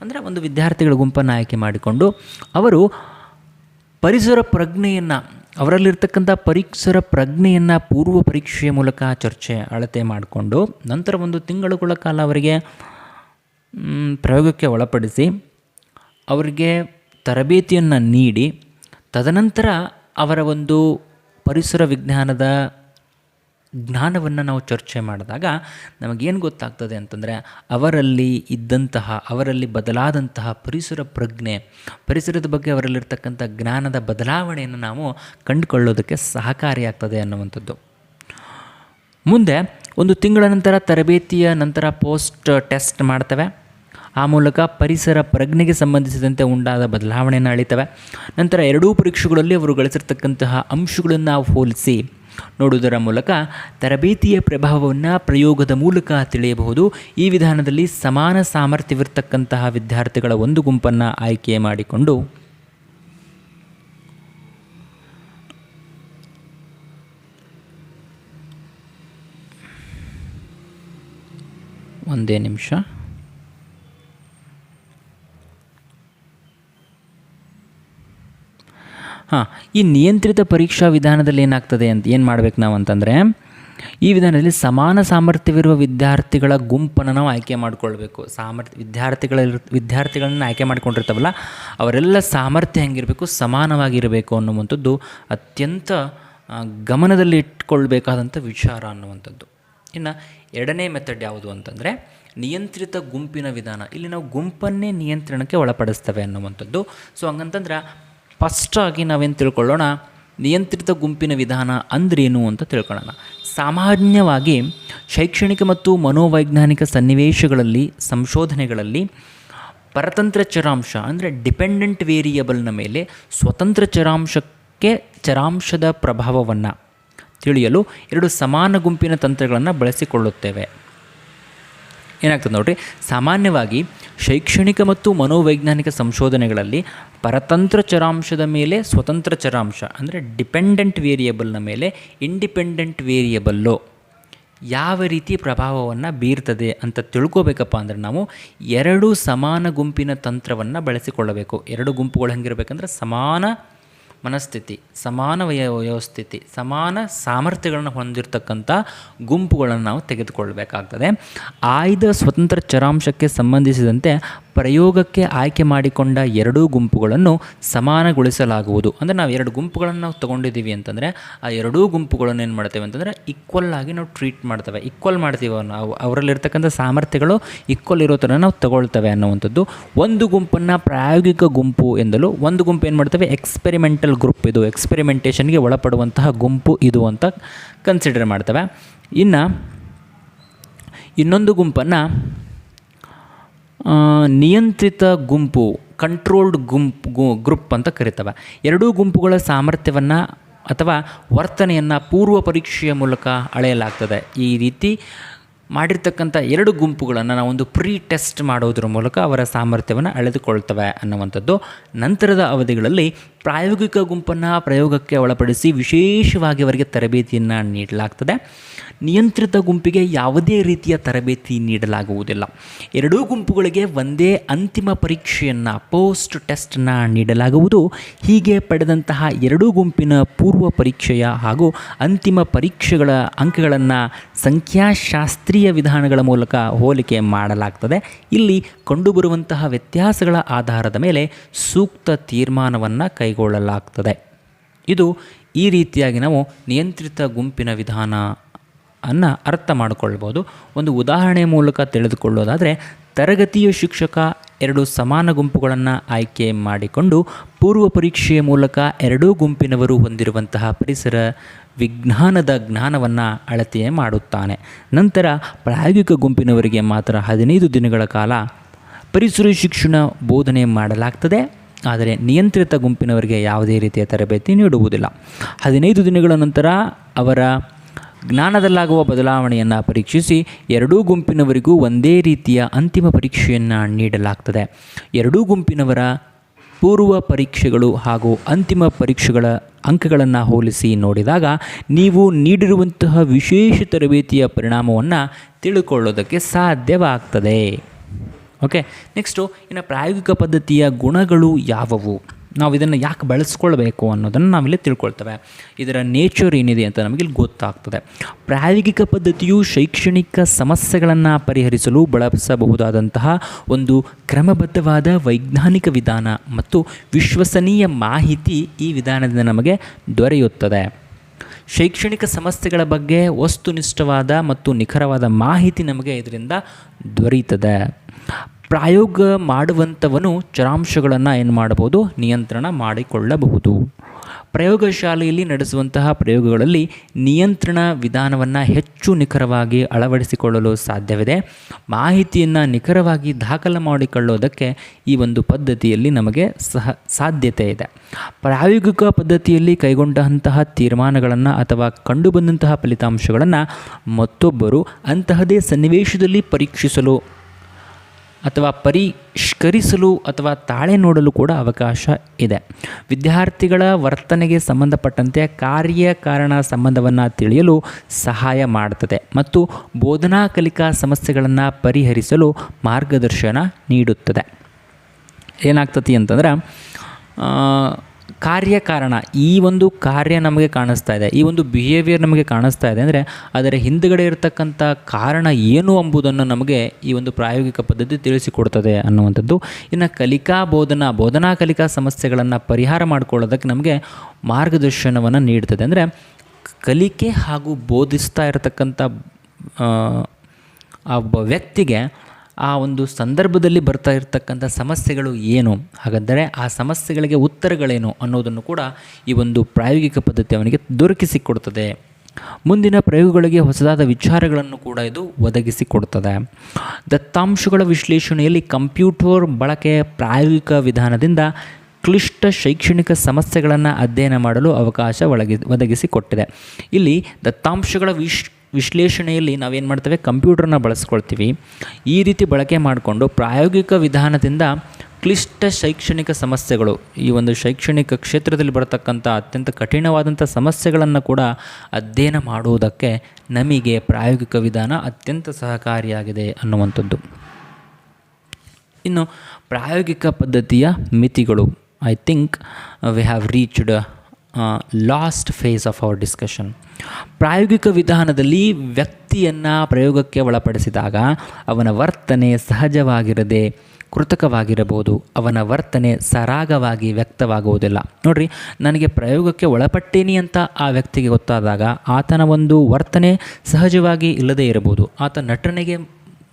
ಅಂದರೆ ಒಂದು ವಿದ್ಯಾರ್ಥಿಗಳ ಗುಂಪನ್ನು ಆಯ್ಕೆ ಮಾಡಿಕೊಂಡು ಅವರು ಪರಿಸರ ಪ್ರಜ್ಞೆಯನ್ನು, ಅವರಲ್ಲಿರ್ತಕ್ಕಂಥ ಪರಿಸರ ಪ್ರಜ್ಞೆಯನ್ನು ಪೂರ್ವ ಪರೀಕ್ಷೆಯ ಮೂಲಕ ಅಳತೆ ಮಾಡಿಕೊಂಡು ನಂತರ 1 ತಿಂಗಳುಗಳ ಕಾಲ ಅವರಿಗೆ ಪ್ರಯೋಗಕ್ಕೆ ಒಳಪಡಿಸಿ ಅವರಿಗೆ ತರಬೇತಿಯನ್ನು ನೀಡಿ ತದನಂತರ ಅವರ ಒಂದು ಪರಿಸರ ವಿಜ್ಞಾನದ ಜ್ಞಾನವನ್ನು ನಾವು ಚರ್ಚೆ ಮಾಡಿದಾಗ ನಮಗೇನು ಗೊತ್ತಾಗ್ತದೆ ಅಂತಂದರೆ, ಅವರಲ್ಲಿ ಬದಲಾದಂತಹ ಪರಿಸರ ಪ್ರಜ್ಞೆ, ಪರಿಸರದ ಬಗ್ಗೆ ಅವರಲ್ಲಿರ್ತಕ್ಕಂಥ ಜ್ಞಾನದ ಬದಲಾವಣೆಯನ್ನು ನಾವು ಕಂಡುಕೊಳ್ಳೋದಕ್ಕೆ ಸಹಕಾರಿಯಾಗ್ತದೆ ಅನ್ನುವಂಥದ್ದು. ಮುಂದೆ 1 ತಿಂಗಳ ನಂತರ ತರಬೇತಿಯ ನಂತರ ಪೋಸ್ಟ್ ಟೆಸ್ಟ್ ಮಾಡ್ತವೆ. ಆ ಮೂಲಕ ಪರಿಸರ ಪ್ರಜ್ಞೆಗೆ ಸಂಬಂಧಿಸಿದಂತೆ ಉಂಟಾದ ಬದಲಾವಣೆಯನ್ನು ಅಳಿತವೆ. ನಂತರ 2 ಪರೀಕ್ಷೆಗಳಲ್ಲಿ ಅವರು ಗಳಿಸಿರ್ತಕ್ಕಂತಹ ಅಂಶಗಳನ್ನು ಹೋಲಿಸಿ ನೋಡುವುದರ ಮೂಲಕ ತರಬೇತಿಯ ಪ್ರಭಾವವನ್ನು ಪ್ರಯೋಗದ ಮೂಲಕ ತಿಳಿಯಬಹುದು. ಈ ವಿಧಾನದಲ್ಲಿ ಸಮಾನ ಸಾಮರ್ಥ್ಯವಿರ್ತಕ್ಕಂತಹ ವಿದ್ಯಾರ್ಥಿಗಳ ಒಂದು ಗುಂಪನ್ನು ಆಯ್ಕೆ ಮಾಡಿಕೊಂಡು ಒಂದೇ ನಿಮಿಷ. ಈ ನಿಯಂತ್ರಿತ ಪರೀಕ್ಷಾ ವಿಧಾನದಲ್ಲಿ ಏನಾಗ್ತದೆ ಅಂತ ಏನು ಮಾಡಬೇಕು ನಾವು ಅಂತಂದರೆ, ಈ ವಿಧಾನದಲ್ಲಿ ಸಮಾನ ಸಾಮರ್ಥ್ಯವಿರುವ ವಿದ್ಯಾರ್ಥಿಗಳ ಗುಂಪನ್ನು ನಾವು ಆಯ್ಕೆ ಮಾಡಿಕೊಳ್ಬೇಕು. ವಿದ್ಯಾರ್ಥಿಗಳನ್ನು ಆಯ್ಕೆ ಮಾಡ್ಕೊಂಡಿರ್ತಾವಲ್ಲ, ಅವರೆಲ್ಲ ಸಾಮರ್ಥ್ಯ ಹೆಂಗಿರಬೇಕು, ಸಮಾನವಾಗಿರಬೇಕು ಅನ್ನುವಂಥದ್ದು ಅತ್ಯಂತ ಗಮನದಲ್ಲಿ ಇಟ್ಕೊಳ್ಬೇಕಾದಂಥ ವಿಚಾರ ಅನ್ನುವಂಥದ್ದು. ಇನ್ನು 2ನೇ ಮೆಥಡ್ ಯಾವುದು ಅಂತಂದರೆ ನಿಯಂತ್ರಿತ ಗುಂಪಿನ ವಿಧಾನ. ಇಲ್ಲಿ ನಾವು ಗುಂಪನ್ನೇ ನಿಯಂತ್ರಣಕ್ಕೆ ಒಳಪಡಿಸ್ತೇವೆ ಅನ್ನುವಂಥದ್ದು. ಸೊ ಹಂಗಂತಂದ್ರೆ ಫಸ್ಟಾಗಿ ನಾವೇನು ತಿಳ್ಕೊಳ್ಳೋಣ, ನಿಯಂತ್ರಿತ ಗುಂಪಿನ ವಿಧಾನ ಅಂದ್ರೇನು ಅಂತ ತಿಳ್ಕೊಳ್ಳೋಣ. ಸಾಮಾನ್ಯವಾಗಿ ಶೈಕ್ಷಣಿಕ ಮತ್ತು ಮನೋವೈಜ್ಞಾನಿಕ ಸನ್ನಿವೇಶಗಳಲ್ಲಿ, ಸಂಶೋಧನೆಗಳಲ್ಲಿ ಪರತಂತ್ರ ಚರಾಂಶ ಅಂದರೆ ಡಿಪೆಂಡೆಂಟ್ ವೇರಿಯಬಲ್ನ ಮೇಲೆ ಸ್ವತಂತ್ರ ಚರಾಂಶದ ಪ್ರಭಾವವನ್ನು ತಿಳಿಯಲು 2 ಸಮಾನ ಗುಂಪಿನ ತಂತ್ರಗಳನ್ನು ಬಳಸಿಕೊಳ್ಳುತ್ತೇವೆ. ಏನಾಗ್ತದೆ ನೋಡಿರಿ, ಸಾಮಾನ್ಯವಾಗಿ ಶೈಕ್ಷಣಿಕ ಮತ್ತು ಮನೋವೈಜ್ಞಾನಿಕ ಸಂಶೋಧನೆಗಳಲ್ಲಿ ಪರತಂತ್ರ ಚರಾಂಶದ ಮೇಲೆ ಸ್ವತಂತ್ರ ಚರಾಂಶ ಅಂದರೆ ಡಿಪೆಂಡೆಂಟ್ ವೇರಿಯಬಲ್ನ ಮೇಲೆ ಇಂಡಿಪೆಂಡೆಂಟ್ ವೇರಿಯಬಲ್ಲು ಯಾವ ರೀತಿ ಪ್ರಭಾವವನ್ನು ಬೀರ್ತದೆ ಅಂತ ತಿಳ್ಕೋಬೇಕಪ್ಪ ಅಂದರೆ ನಾವು 2 ಸಮಾನ ಗುಂಪಿನ ತಂತ್ರವನ್ನು ಬಳಸಿಕೊಳ್ಳಬೇಕು. 2 ಗುಂಪುಗಳು ಹೆಂಗಿರಬೇಕಂದ್ರೆ ಸಮಾನ ಮನಸ್ಥಿತಿ, ಸಮಾನ ವಯೋಸ್ಥಿತಿ, ಸಮಾನ ಸಾಮರ್ಥ್ಯಗಳನ್ನು ಹೊಂದಿರತಕ್ಕಂಥ ಗುಂಪುಗಳನ್ನು ನಾವು ತೆಗೆದುಕೊಳ್ಬೇಕಾಗ್ತದೆ. ಆಯ್ದ ಸ್ವತಂತ್ರ ಚರಾಂಶಕ್ಕೆ ಸಂಬಂಧಿಸಿದಂತೆ ಪ್ರಯೋಗಕ್ಕೆ ಆಯ್ಕೆ ಮಾಡಿಕೊಂಡ 2 ಗುಂಪುಗಳನ್ನು ಸಮಾನಗೊಳಿಸಲಾಗುವುದು. ಅಂದರೆ ನಾವು 2 ಗುಂಪುಗಳನ್ನು ನಾವು ತೊಗೊಂಡಿದ್ದೀವಿ ಅಂತಂದರೆ ಆ 2 ಗುಂಪುಗಳನ್ನು ಏನು ಮಾಡ್ತೇವೆ ಅಂತಂದರೆ ಈಕ್ವಲ್ ಆಗಿ ನಾವು ಟ್ರೀಟ್ ಮಾಡ್ತೇವೆ, ಈಕ್ವಲ್ ಮಾಡ್ತೀವಿ. ನಾವು ಅವರಲ್ಲಿರ್ತಕ್ಕಂಥ ಸಾಮರ್ಥ್ಯಗಳು ಈಕ್ವಲ್ ಇರೋ ಥರ ನಾವು ತಗೊಳ್ತೇವೆ ಅನ್ನುವಂಥದ್ದು. ಒಂದು ಗುಂಪನ್ನು ಪ್ರಾಯೋಗಿಕ ಗುಂಪು ಎಂದಲೂ, ಒಂದು ಗುಂಪು ಏನು ಮಾಡ್ತೇವೆ ಎಕ್ಸ್ಪೆರಿಮೆಂಟಲ್ ಗ್ರೂಪ್, ಇದು ಎಕ್ಸ್ಪೆರಿಮೆಂಟೇಷನ್ಗೆ ಒಳಪಡುವಂತಹ ಗುಂಪು ಇದು ಅಂತ ಕನ್ಸಿಡರ್ ಮಾಡ್ತೇವೆ. ಇನ್ನು ಇನ್ನೊಂದು ಗುಂಪನ್ನು ನಿಯಂತ್ರಿತ ಗುಂಪು, ಕಂಟ್ರೋಲ್ಡ್ ಗ್ರೂಪ್ ಅಂತ ಕರಿತವೆ. 2 ಗುಂಪುಗಳ ಸಾಮರ್ಥ್ಯವನ್ನು ಅಥವಾ ವರ್ತನೆಯನ್ನು ಪೂರ್ವ ಪರೀಕ್ಷೆಯ ಮೂಲಕ ಅಳೆಯಲಾಗ್ತದೆ. ಈ ರೀತಿ ಮಾಡಿರ್ತಕ್ಕಂಥ 2 ಗುಂಪುಗಳನ್ನು ನಾವೊಂದು ಪ್ರೀ ಟೆಸ್ಟ್ ಮಾಡೋದ್ರ ಮೂಲಕ ಅವರ ಸಾಮರ್ಥ್ಯವನ್ನು ಅಳೆದುಕೊಳ್ತವೆ ಅನ್ನುವಂಥದ್ದು. ನಂತರದ ಅವಧಿಗಳಲ್ಲಿ ಪ್ರಾಯೋಗಿಕ ಗುಂಪನ್ನು ಪ್ರಯೋಗಕ್ಕೆ ಒಳಪಡಿಸಿ ವಿಶೇಷವಾಗಿ ಅವರಿಗೆ ತರಬೇತಿಯನ್ನು ನೀಡಲಾಗ್ತದೆ. ನಿಯಂತ್ರಿತ ಗುಂಪಿಗೆ ಯಾವುದೇ ರೀತಿಯ ತರಬೇತಿ ನೀಡಲಾಗುವುದಿಲ್ಲ. 2 ಗುಂಪುಗಳಿಗೆ ಒಂದೇ ಅಂತಿಮ ಪರೀಕ್ಷೆಯನ್ನು, ಪೋಸ್ಟ್ ಟೆಸ್ಟನ್ನು ನೀಡಲಾಗುವುದು. ಹೀಗೆ ಪಡೆದಂತಹ 2 ಗುಂಪಿನ ಪೂರ್ವ ಪರೀಕ್ಷೆಯ ಹಾಗೂ ಅಂತಿಮ ಪರೀಕ್ಷೆಗಳ ಅಂಕಗಳನ್ನು ಸಂಖ್ಯಾಶಾಸ್ತ್ರೀಯ ವಿಧಾನಗಳ ಮೂಲಕ ಹೋಲಿಕೆ ಮಾಡಲಾಗ್ತದೆ. ಇಲ್ಲಿ ಕಂಡುಬರುವಂತಹ ವ್ಯತ್ಯಾಸಗಳ ಆಧಾರದ ಮೇಲೆ ಸೂಕ್ತ ತೀರ್ಮಾನವನ್ನು ಕೈಗೊಳ್ಳಲಾಗ್ತದೆ. ಇದು ಈ ರೀತಿಯಾಗಿ ನಾವು ನಿಯಂತ್ರಿತ ಗುಂಪಿನ ವಿಧಾನ ಅರ್ಥ ಮಾಡಿಕೊಳ್ಬೋದು. ಒಂದು ಉದಾಹರಣೆ ಮೂಲಕ ತಿಳಿದುಕೊಳ್ಳೋದಾದರೆ, ತರಗತಿಯ ಶಿಕ್ಷಕ 2 ಸಮಾನ ಗುಂಪುಗಳನ್ನು ಆಯ್ಕೆ ಮಾಡಿಕೊಂಡು ಪೂರ್ವ ಪರೀಕ್ಷೆಯ ಮೂಲಕ 2 ಗುಂಪಿನವರು ಹೊಂದಿರುವಂತಹ ಪರಿಸರ ವಿಜ್ಞಾನದ ಜ್ಞಾನವನ್ನು ಅಳತೆ ಮಾಡುತ್ತಾನೆ. ನಂತರ ಪ್ರಾಯೋಗಿಕ ಗುಂಪಿನವರಿಗೆ ಮಾತ್ರ 15 ದಿನಗಳ ಕಾಲ ಪರಿಸರ ಶಿಕ್ಷಣ ಬೋಧನೆ ಮಾಡಲಾಗ್ತದೆ. ಆದರೆ ನಿಯಂತ್ರಿತ ಗುಂಪಿನವರಿಗೆ ಯಾವುದೇ ರೀತಿಯ ತರಬೇತಿ ನೀಡುವುದಿಲ್ಲ. 15 ದಿನಗಳ ನಂತರ ಅವರ ಜ್ಞಾನದಲ್ಲಾಗುವ ಬದಲಾವಣೆಯನ್ನು ಪರೀಕ್ಷಿಸಿ ಎರಡೂ ಗುಂಪಿನವರಿಗೂ ಒಂದೇ ರೀತಿಯ ಅಂತಿಮ ಪರೀಕ್ಷೆಯನ್ನು ನೀಡಲಾಗ್ತದೆ. ಎರಡೂ ಗುಂಪಿನವರ ಪೂರ್ವ ಪರೀಕ್ಷೆಗಳು ಹಾಗೂ ಅಂತಿಮ ಪರೀಕ್ಷೆಗಳ ಅಂಕಗಳನ್ನು ಹೋಲಿಸಿ ನೋಡಿದಾಗ ನೀವು ನೀಡಿರುವಂತಹ ವಿಶೇಷ ತರಬೇತಿಯ ಪರಿಣಾಮವನ್ನು ತಿಳ್ಕೊಳ್ಳೋದಕ್ಕೆ ಸಾಧ್ಯವಾಗ್ತದೆ. ಓಕೆ, ನೆಕ್ಸ್ಟು ಇನ್ನು ಪ್ರಾಯೋಗಿಕ ಪದ್ಧತಿಯ ಗುಣಗಳು ಯಾವುವು, ನಾವು ಇದನ್ನು ಯಾಕೆ ಬಳಸ್ಕೊಳ್ಬೇಕು ಅನ್ನೋದನ್ನು ನಾವಿಲ್ಲಿ ತಿಳ್ಕೊಳ್ತೇವೆ. ಇದರ ನೇಚರ್ ಏನಿದೆ ಅಂತ ನಮಗಿಲ್ಲಿ ಗೊತ್ತಾಗ್ತದೆ. ಪ್ರಾಯೋಗಿಕ ಪದ್ಧತಿಯು ಶೈಕ್ಷಣಿಕ ಸಮಸ್ಯೆಗಳನ್ನು ಪರಿಹರಿಸಲು ಬಳಸಬಹುದಾದಂತಹ ಒಂದು ಕ್ರಮಬದ್ಧವಾದ ವೈಜ್ಞಾನಿಕ ವಿಧಾನ ಮತ್ತು ವಿಶ್ವಸನೀಯ ಮಾಹಿತಿ ಈ ವಿಧಾನದಿಂದ ನಮಗೆ ದೊರೆಯುತ್ತದೆ. ಶೈಕ್ಷಣಿಕ ಸಮಸ್ಯೆಗಳ ಬಗ್ಗೆ ವಸ್ತುನಿಷ್ಠವಾದ ಮತ್ತು ನಿಖರವಾದ ಮಾಹಿತಿ ನಮಗೆ ಇದರಿಂದ ದೊರೆಯುತ್ತದೆ. ಪ್ರಯೋಗ ಮಾಡುವಂಥವನು ಚರಾಂಶಗಳನ್ನು ಏನು ಮಾಡಬಹುದು, ನಿಯಂತ್ರಣ ಮಾಡಿಕೊಳ್ಳಬಹುದು. ಪ್ರಯೋಗಶಾಲೆಯಲ್ಲಿ ನಡೆಸುವಂತಹ ಪ್ರಯೋಗಗಳಲ್ಲಿ ನಿಯಂತ್ರಣ ವಿಧಾನವನ್ನು ಹೆಚ್ಚು ನಿಖರವಾಗಿ ಅಳವಡಿಸಿಕೊಳ್ಳಲು ಸಾಧ್ಯವಿದೆ. ಮಾಹಿತಿಯನ್ನು ನಿಖರವಾಗಿ ದಾಖಲು ಮಾಡಿಕೊಳ್ಳೋದಕ್ಕೆ ಈ ಒಂದು ಪದ್ಧತಿಯಲ್ಲಿ ನಮಗೆ ಸಾಧ್ಯತೆ ಇದೆ. ಪ್ರಾಯೋಗಿಕ ಪದ್ಧತಿಯಲ್ಲಿ ಕೈಗೊಂಡಂತಹ ತೀರ್ಮಾನಗಳನ್ನು ಅಥವಾ ಕಂಡುಬಂದಂತಹ ಫಲಿತಾಂಶಗಳನ್ನು ಮತ್ತೊಬ್ಬರು ಅಂತಹದೇ ಸನ್ನಿವೇಶದಲ್ಲಿ ಪರೀಕ್ಷಿಸಲು ಅಥವಾ ಪರಿಷ್ಕರಿಸಲು ಅಥವಾ ತಾಳೆ ನೋಡಲು ಕೂಡ ಅವಕಾಶ ಇದೆ. ವಿದ್ಯಾರ್ಥಿಗಳ ವರ್ತನೆಗೆ ಸಂಬಂಧಪಟ್ಟಂತೆ ಕಾರ್ಯಕಾರಣ ಸಂಬಂಧವನ್ನು ತಿಳಿಯಲು ಸಹಾಯ ಮಾಡುತ್ತದೆ ಮತ್ತು ಬೋಧನಾ ಕಲಿಕಾ ಸಮಸ್ಯೆಗಳನ್ನು ಪರಿಹರಿಸಲು ಮಾರ್ಗದರ್ಶನ ನೀಡುತ್ತದೆ. ಏನಾಗ್ತತಿ ಅಂತಂದ್ರೆ ಕಾರ್ಯಕಾರಣ, ಈ ಒಂದು ಕಾರ್ಯ ನಮಗೆ ಕಾಣಿಸ್ತಾ ಇದೆ, ಈ ಒಂದು ಬಿಹೇವಿಯರ್ ನಮಗೆ ಕಾಣಿಸ್ತಾ ಇದೆ ಅಂದರೆ ಅದರ ಹಿಂದುಗಡೆ ಇರತಕ್ಕಂಥ ಕಾರಣ ಏನು ಎಂಬುದನ್ನು ನಮಗೆ ಈ ಒಂದು ಪ್ರಾಯೋಗಿಕ ಪದ್ಧತಿ ತಿಳಿಸಿಕೊಡ್ತದೆ ಅನ್ನುವಂಥದ್ದು. ಇನ್ನು ಬೋಧನಾ ಕಲಿಕಾ ಸಮಸ್ಯೆಗಳನ್ನು ಪರಿಹಾರ ಮಾಡಿಕೊಳ್ಳೋದಕ್ಕೆ ನಮಗೆ ಮಾರ್ಗದರ್ಶನವನ್ನು ನೀಡ್ತದೆ. ಅಂದರೆ ಕಲಿಕೆ ಹಾಗೂ ಬೋಧಿಸ್ತಾ ಇರತಕ್ಕಂಥ ಒಬ್ಬ ವ್ಯಕ್ತಿಗೆ ಆ ಒಂದು ಸಂದರ್ಭದಲ್ಲಿ ಬರ್ತಾ ಇರತಕ್ಕಂಥ ಸಮಸ್ಯೆಗಳು ಏನು, ಹಾಗಾದರೆ ಆ ಸಮಸ್ಯೆಗಳಿಗೆ ಉತ್ತರಗಳೇನು ಅನ್ನೋದನ್ನು ಕೂಡ ಈ ಒಂದು ಪ್ರಾಯೋಗಿಕ ಪದ್ಧತಿ ಅವನಿಗೆ ದೊರಕಿಸಿಕೊಡ್ತದೆ. ಮುಂದಿನ ಪ್ರಯೋಗಗಳಿಗೆ ಹೊಸದಾದ ವಿಚಾರಗಳನ್ನು ಕೂಡ ಇದು ಒದಗಿಸಿಕೊಡ್ತದೆ. ದತ್ತಾಂಶಗಳ ವಿಶ್ಲೇಷಣೆಯಲ್ಲಿ ಕಂಪ್ಯೂಟರ್ ಬಳಕೆ ಪ್ರಾಯೋಗಿಕ ವಿಧಾನದಿಂದ ಕ್ಲಿಷ್ಟ ಶೈಕ್ಷಣಿಕ ಸಮಸ್ಯೆಗಳನ್ನು ಅಧ್ಯಯನ ಮಾಡಲು ಅವಕಾಶ ಒದಗಿಸಿಕೊಟ್ಟಿದೆ. ಇಲ್ಲಿ ದತ್ತಾಂಶಗಳ ವಿಶ್ಲೇಷಣೆಯಲ್ಲಿ ನಾವೇನು ಮಾಡ್ತೇವೆ, ಕಂಪ್ಯೂಟರ್ನ ಬಳಸ್ಕೊಳ್ತೀವಿ. ಈ ರೀತಿ ಬಳಕೆ ಮಾಡಿಕೊಂಡು ಪ್ರಾಯೋಗಿಕ ವಿಧಾನದಿಂದ ಕ್ಲಿಷ್ಟ ಶೈಕ್ಷಣಿಕ ಸಮಸ್ಯೆಗಳು, ಈ ಒಂದು ಶೈಕ್ಷಣಿಕ ಕ್ಷೇತ್ರದಲ್ಲಿ ಬರತಕ್ಕಂಥ ಅತ್ಯಂತ ಕಠಿಣವಾದಂಥ ಸಮಸ್ಯೆಗಳನ್ನು ಕೂಡ ಅಧ್ಯಯನ ಮಾಡುವುದಕ್ಕೆ ನಮಗೆ ಪ್ರಾಯೋಗಿಕ ವಿಧಾನ ಅತ್ಯಂತ ಸಹಕಾರಿಯಾಗಿದೆ ಅನ್ನುವಂಥದ್ದು. ಇನ್ನು ಪ್ರಾಯೋಗಿಕ ಪದ್ಧತಿಯ ಮಿತಿಗಳು. I think we have reached last phase of our discussion. ಪ್ರಾಯೋಗಿಕ ವಿಧಾನದಲ್ಲಿ ವ್ಯಕ್ತಿಯನ್ನು ಪ್ರಯೋಗಕ್ಕೆ ಒಳಪಡಿಸಿದಾಗ ಅವನ ವರ್ತನೆ ಸಹಜವಾಗಿರದೆ ಕೃತಕವಾಗಿರಬಹುದು. ಅವನ ವರ್ತನೆ ಸರಾಗವಾಗಿ ವ್ಯಕ್ತವಾಗುವುದಿಲ್ಲ. ನೋಡಿರಿ, ನನಗೆ ಪ್ರಯೋಗಕ್ಕೆ ಒಳಪಟ್ಟೇನಿ ಅಂತ ಆ ವ್ಯಕ್ತಿಗೆ ಗೊತ್ತಾದಾಗ ಆತನ ಒಂದು ವರ್ತನೆ ಸಹಜವಾಗಿ ಇಲ್ಲದೇ ಇರಬಹುದು. ಆತ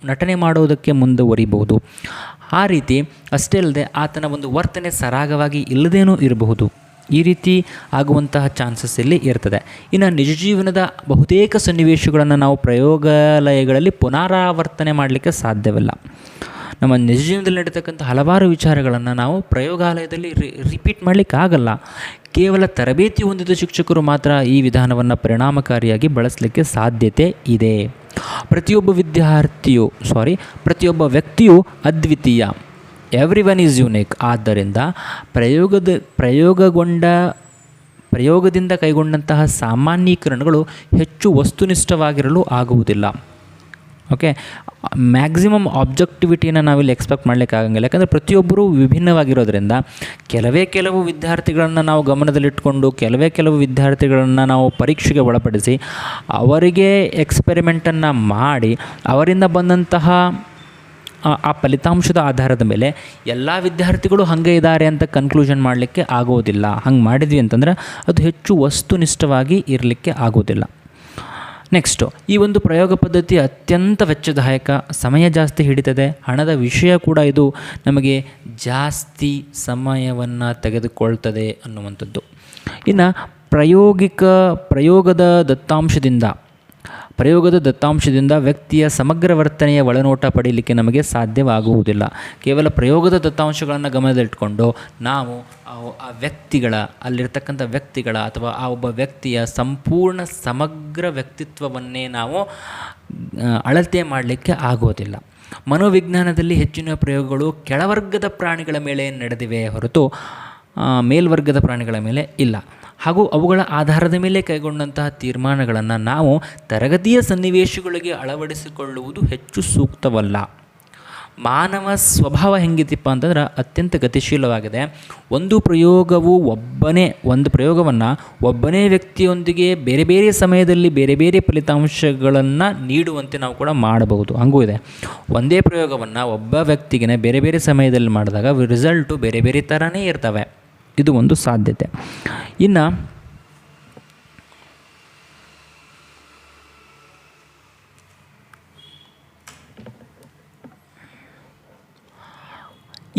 ನಟನೆ ಮಾಡೋದಕ್ಕೆ ಮುಂದುವರಿಬಹುದು. ಆ ರೀತಿ ಅಷ್ಟೇ ಅಲ್ಲದೆ ಆತನ ಒಂದು ವರ್ತನೆ ಸರಾಗವಾಗಿ ಇಲ್ಲದೇನೂ ಇರಬಹುದು. ಈ ರೀತಿ ಆಗುವಂತಹ ಚಾನ್ಸಸ್ ಇಲ್ಲಿ ಇರ್ತದೆ. ಇನ್ನು ನಿಜ ಜೀವನದ ಬಹುತೇಕ ಸನ್ನಿವೇಶಗಳನ್ನು ನಾವು ಪ್ರಯೋಗಾಲಯಗಳಲ್ಲಿ ಪುನರಾವರ್ತನೆ ಮಾಡಲಿಕ್ಕೆ ಸಾಧ್ಯವಿಲ್ಲ. ನಮ್ಮ ನಿಜ ಜೀವನದಲ್ಲಿ ನಡೀತಕ್ಕಂಥ ಹಲವಾರು ವಿಚಾರಗಳನ್ನು ನಾವು ಪ್ರಯೋಗಾಲಯದಲ್ಲಿ ರಿಪೀಟ್ ಮಾಡಲಿಕ್ಕೆ ಆಗಲ್ಲ. ಕೇವಲ ತರಬೇತಿ ಹೊಂದಿದ ಶಿಕ್ಷಕರು ಮಾತ್ರ ಈ ವಿಧಾನವನ್ನು ಪರಿಣಾಮಕಾರಿಯಾಗಿ ಬಳಸಲಿಕ್ಕೆ ಸಾಧ್ಯತೆ ಇದೆ. ಪ್ರತಿಯೊಬ್ಬ ವ್ಯಕ್ತಿಯು ಅದ್ವಿತೀಯ. Everyone is unique. ಆದ್ದರಿಂದ ಪ್ರಯೋಗದಿಂದ ಕೈಗೊಂಡಂತಹ ಸಾಮಾನ್ಯೀಕರಣಗಳು ಹೆಚ್ಚು ವಸ್ತುನಿಷ್ಠವಾಗಿರಲು ಆಗುವುದಿಲ್ಲ. ಓಕೆ, ಮ್ಯಾಕ್ಸಿಮಮ್ ಆಬ್ಜೆಕ್ಟಿವಿಟಿಯನ್ನು ನಾವಿಲ್ಲಿ ಎಕ್ಸ್ಪೆಕ್ಟ್ ಮಾಡಲಿಕ್ಕೆ ಆಗಂಗಿಲ್ಲ. ಯಾಕಂದರೆ ಪ್ರತಿಯೊಬ್ಬರೂ ವಿಭಿನ್ನವಾಗಿರೋದ್ರಿಂದ ಕೆಲವು ವಿದ್ಯಾರ್ಥಿಗಳನ್ನು ನಾವು ಗಮನದಲ್ಲಿಟ್ಕೊಂಡು ಕೆಲವು ವಿದ್ಯಾರ್ಥಿಗಳನ್ನು ನಾವು ಪರೀಕ್ಷೆಗೆ ಒಳಪಡಿಸಿ ಅವರಿಗೆ ಎಕ್ಸ್ಪೆರಿಮೆಂಟನ್ನು ಮಾಡಿ ಅವರಿಂದ ಬಂದಂತಹ ಆ ಫಲಿತಾಂಶದ ಆಧಾರದ ಮೇಲೆ ಎಲ್ಲ ವಿದ್ಯಾರ್ಥಿಗಳು ಹಾಗೆ ಇದ್ದಾರೆ ಅಂತ ಕನ್ಕ್ಲೂಷನ್ ಮಾಡಲಿಕ್ಕೆ ಆಗೋದಿಲ್ಲ. ಹಂಗೆ ಮಾಡಿದ್ವಿ ಅಂತಂದರೆ ಅದು ಹೆಚ್ಚು ವಸ್ತುನಿಷ್ಠವಾಗಿ ಇರಲಿಕ್ಕೆ ಆಗೋದಿಲ್ಲ. ನೆಕ್ಸ್ಟು, ಈ ಒಂದು ಪ್ರಯೋಗ ಪದ್ಧತಿ ಅತ್ಯಂತ ವೆಚ್ಚದಾಯಕ, ಸಮಯ ಜಾಸ್ತಿ ಹಿಡಿತದೆ, ಹಣದ ವಿಷಯ ಕೂಡ ಇದು ನಮಗೆ ಜಾಸ್ತಿ ಸಮಯವನ್ನು ತೆಗೆದುಕೊಳ್ತದೆ ಅನ್ನುವಂಥದ್ದು. ಇನ್ನು ಪ್ರಯೋಗದ ದತ್ತಾಂಶದಿಂದ ಪ್ರಯೋಗದ ದತ್ತಾಂಶದಿಂದ ವ್ಯಕ್ತಿಯ ಸಮಗ್ರ ವರ್ತನೆಯ ಒಳನೋಟ ಪಡೆಯಲಿಕ್ಕೆ ನಮಗೆ ಸಾಧ್ಯವಾಗುವುದಿಲ್ಲ. ಕೇವಲ ಪ್ರಯೋಗದ ದತ್ತಾಂಶಗಳನ್ನು ಗಮನದಲ್ಲಿಟ್ಕೊಂಡು ನಾವು ಆ ವ್ಯಕ್ತಿಗಳ ಅಲ್ಲಿರ್ತಕ್ಕಂಥ ವ್ಯಕ್ತಿಗಳ ಅಥವಾ ಆ ಒಬ್ಬ ವ್ಯಕ್ತಿಯ ಸಂಪೂರ್ಣ ಸಮಗ್ರ ವ್ಯಕ್ತಿತ್ವವನ್ನೇ ನಾವು ಅಳತೆ ಮಾಡಲಿಕ್ಕೆ ಆಗೋದಿಲ್ಲ. ಮನೋವಿಜ್ಞಾನದಲ್ಲಿ ಹೆಚ್ಚಿನ ಪ್ರಯೋಗಗಳು ಕೆಳವರ್ಗದ ಪ್ರಾಣಿಗಳ ಮೇಲೆ ನಡೆದಿವೆ ಹೊರತು ಮೇಲ್ವರ್ಗದ ಪ್ರಾಣಿಗಳ ಮೇಲೆ ಇಲ್ಲ. ಹಾಗೂ ಅವುಗಳ ಆಧಾರದ ಮೇಲೆ ಕೈಗೊಂಡಂತಹ ತೀರ್ಮಾನಗಳನ್ನು ನಾವು ತರಗತಿಯ ಸನ್ನಿವೇಶಗಳಿಗೆ ಅಳವಡಿಸಿಕೊಳ್ಳುವುದು ಹೆಚ್ಚು ಸೂಕ್ತವಲ್ಲ. ಮಾನವ ಸ್ವಭಾವ ಹೆಂಗಿತಿಪ್ಪ ಅಂತಂದ್ರೆ ಅತ್ಯಂತ ಗತಿಶೀಲವಾಗಿದೆ. ಒಂದು ಪ್ರಯೋಗವನ್ನು ಒಬ್ಬನೇ ವ್ಯಕ್ತಿಯೊಂದಿಗೆ ಬೇರೆ ಬೇರೆ ಸಮಯದಲ್ಲಿ ಬೇರೆ ಬೇರೆ ಫಲಿತಾಂಶಗಳನ್ನು ನೀಡುವಂತೆ ನಾವು ಕೂಡ ಮಾಡಬಹುದು. ಹಂಗೂ ಇದೆ. ಒಂದೇ ಪ್ರಯೋಗವನ್ನು ಒಬ್ಬ ವ್ಯಕ್ತಿಗೆ ಬೇರೆ ಬೇರೆ ಸಮಯದಲ್ಲಿ ಮಾಡಿದಾಗ ರಿಸಲ್ಟು ಬೇರೆ ಬೇರೆ ಥರನೇ ಇರ್ತವೆ. ಇದು ಒಂದು ಸಾಧ್ಯತೆ. ಇನ್ನು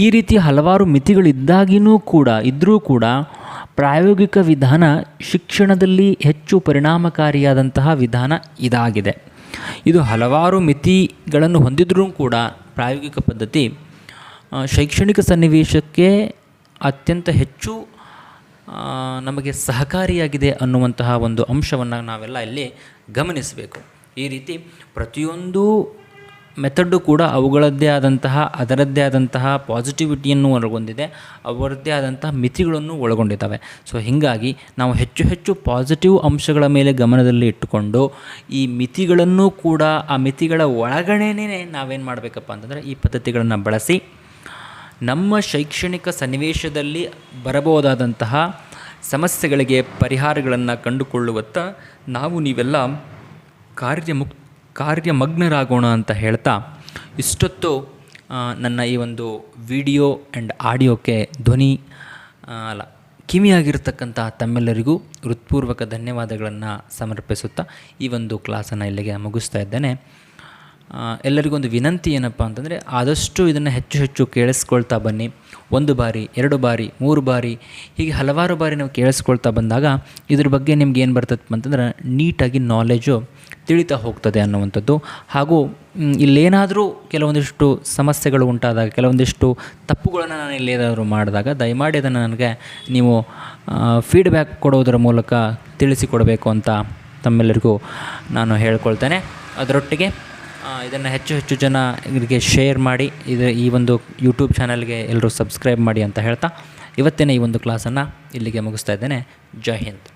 ಈ ರೀತಿ ಹಲವಾರು ಮಿತಿಗಳಿದ್ದರೂ ಕೂಡ ಪ್ರಾಯೋಗಿಕ ವಿಧಾನ ಶಿಕ್ಷಣದಲ್ಲಿ ಹೆಚ್ಚು ಪರಿಣಾಮಕಾರಿಯಾದಂತಹ ವಿಧಾನ ಇದಾಗಿದೆ. ಇದು ಹಲವಾರು ಮಿತಿಗಳನ್ನು ಹೊಂದಿದ್ರೂ ಕೂಡ ಪ್ರಾಯೋಗಿಕ ಪದ್ಧತಿ ಶೈಕ್ಷಣಿಕ ಸನ್ನಿವೇಶಕ್ಕೆ ಅತ್ಯಂತ ಹೆಚ್ಚು ನಮಗೆ ಸಹಕಾರಿಯಾಗಿದೆ ಅನ್ನುವಂತಹ ಒಂದು ಅಂಶವನ್ನು ನಾವೆಲ್ಲ ಇಲ್ಲಿ ಗಮನಿಸಬೇಕು. ಈ ರೀತಿ ಪ್ರತಿಯೊಂದು ಮೆಥಡ್ಡು ಕೂಡ ಅದರದ್ದೇ ಆದಂತಹ ಪಾಸಿಟಿವಿಟಿಯನ್ನು ಒಳಗೊಂಡಿದೆ, ಅವರದ್ದೇ ಆದಂತಹ ಮಿತಿಗಳನ್ನು ಒಳಗೊಂಡಿದ್ದಾವೆ. ಸೊ ಹೀಗಾಗಿ ನಾವು ಹೆಚ್ಚು ಪಾಸಿಟಿವ್ ಅಂಶಗಳ ಮೇಲೆ ಗಮನದಲ್ಲಿ ಇಟ್ಟುಕೊಂಡು ಈ ಮಿತಿಗಳನ್ನು ಕೂಡ ಆ ಮಿತಿಗಳ ಒಳಗಡೆನೇ ನಾವೇನು ಮಾಡಬೇಕಪ್ಪ ಅಂತಂದರೆ ಈ ಪದ್ಧತಿಗಳನ್ನು ಬಳಸಿ ನಮ್ಮ ಶೈಕ್ಷಣಿಕ ಸನ್ನಿವೇಶದಲ್ಲಿ ಬರಬಹುದಾದಂತಹ ಸಮಸ್ಯೆಗಳಿಗೆ ಪರಿಹಾರಗಳನ್ನು ಕಂಡುಕೊಳ್ಳುವತ್ತ ನೀವೆಲ್ಲ ಕಾರ್ಯಮಗ್ನರಾಗೋಣ ಅಂತ ಹೇಳ್ತಾ ಇಷ್ಟೊತ್ತು ನನ್ನ ಈ ಒಂದು ವಿಡಿಯೋ ಆ್ಯಂಡ್ ಆಡಿಯೋಕ್ಕೆ ಕಿವಿಯಾಗಿರ್ತಕ್ಕಂಥ ತಮ್ಮೆಲ್ಲರಿಗೂ ಹೃತ್ಪೂರ್ವಕ ಧನ್ಯವಾದಗಳನ್ನು ಸಮರ್ಪಿಸುತ್ತಾ ಈ ಒಂದು ಕ್ಲಾಸನ್ನು ಇಲ್ಲಿಗೆ ಮುಗಿಸ್ತಾ ಇದ್ದೇನೆ. ಎಲ್ಲರಿಗೂ ಒಂದು ವಿನಂತಿ ಏನಪ್ಪ ಅಂತಂದರೆ ಆದಷ್ಟು ಇದನ್ನು ಹೆಚ್ಚು ಕೇಳಿಸ್ಕೊಳ್ತಾ ಬನ್ನಿ. 1 ಬಾರಿ 2 ಬಾರಿ 3 ಬಾರಿ ಹೀಗೆ ಹಲವಾರು ಬಾರಿ ನಾವು ಕೇಳಿಸ್ಕೊಳ್ತಾ ಬಂದಾಗ ಇದ್ರ ಬಗ್ಗೆ ನಿಮ್ಗೆ ಏನು ಬರ್ತದಪ್ಪ ಅಂತಂದ್ರೆ ನೀಟಾಗಿ ನಾಲೆಜು ತಿಳಿತಾ ಹೋಗ್ತದೆ ಅನ್ನುವಂಥದ್ದು. ಹಾಗೂ ಇಲ್ಲೇನಾದರೂ ಕೆಲವೊಂದಿಷ್ಟು ಸಮಸ್ಯೆಗಳು ಉಂಟಾದಾಗ, ಕೆಲವೊಂದಿಷ್ಟು ತಪ್ಪುಗಳನ್ನು ನಾನು ಇಲ್ಲೇನಾದರೂ ಮಾಡಿದಾಗ ದಯಮಾಡಿ ಅದನ್ನು ನನಗೆ ನೀವು ಫೀಡ್ಬ್ಯಾಕ್ ಕೊಡೋದರ ಮೂಲಕ ತಿಳಿಸಿಕೊಡಬೇಕು ಅಂತ ತಮ್ಮೆಲ್ಲರಿಗೂ ನಾನು ಹೇಳ್ಕೊಳ್ತೇನೆ. ಅದರೊಟ್ಟಿಗೆ ಇದನ್ನು ಹೆಚ್ಚು ಜನ ಇವರಿಗೆ ಶೇರ್ ಮಾಡಿ, ಈ ಒಂದು ಯೂಟ್ಯೂಬ್ ಚಾನಲ್ಗೆ ಎಲ್ಲರೂ ಸಬ್ಸ್ಕ್ರೈಬ್ ಮಾಡಿ ಅಂತ ಹೇಳ್ತಾ ಇವತ್ತಿನ ಈ ಒಂದು ಕ್ಲಾಸನ್ನು ಇಲ್ಲಿಗೆ ಮುಗಿಸ್ತಾ ಇದ್ದೇನೆ. ಜೈ ಹಿಂದ್.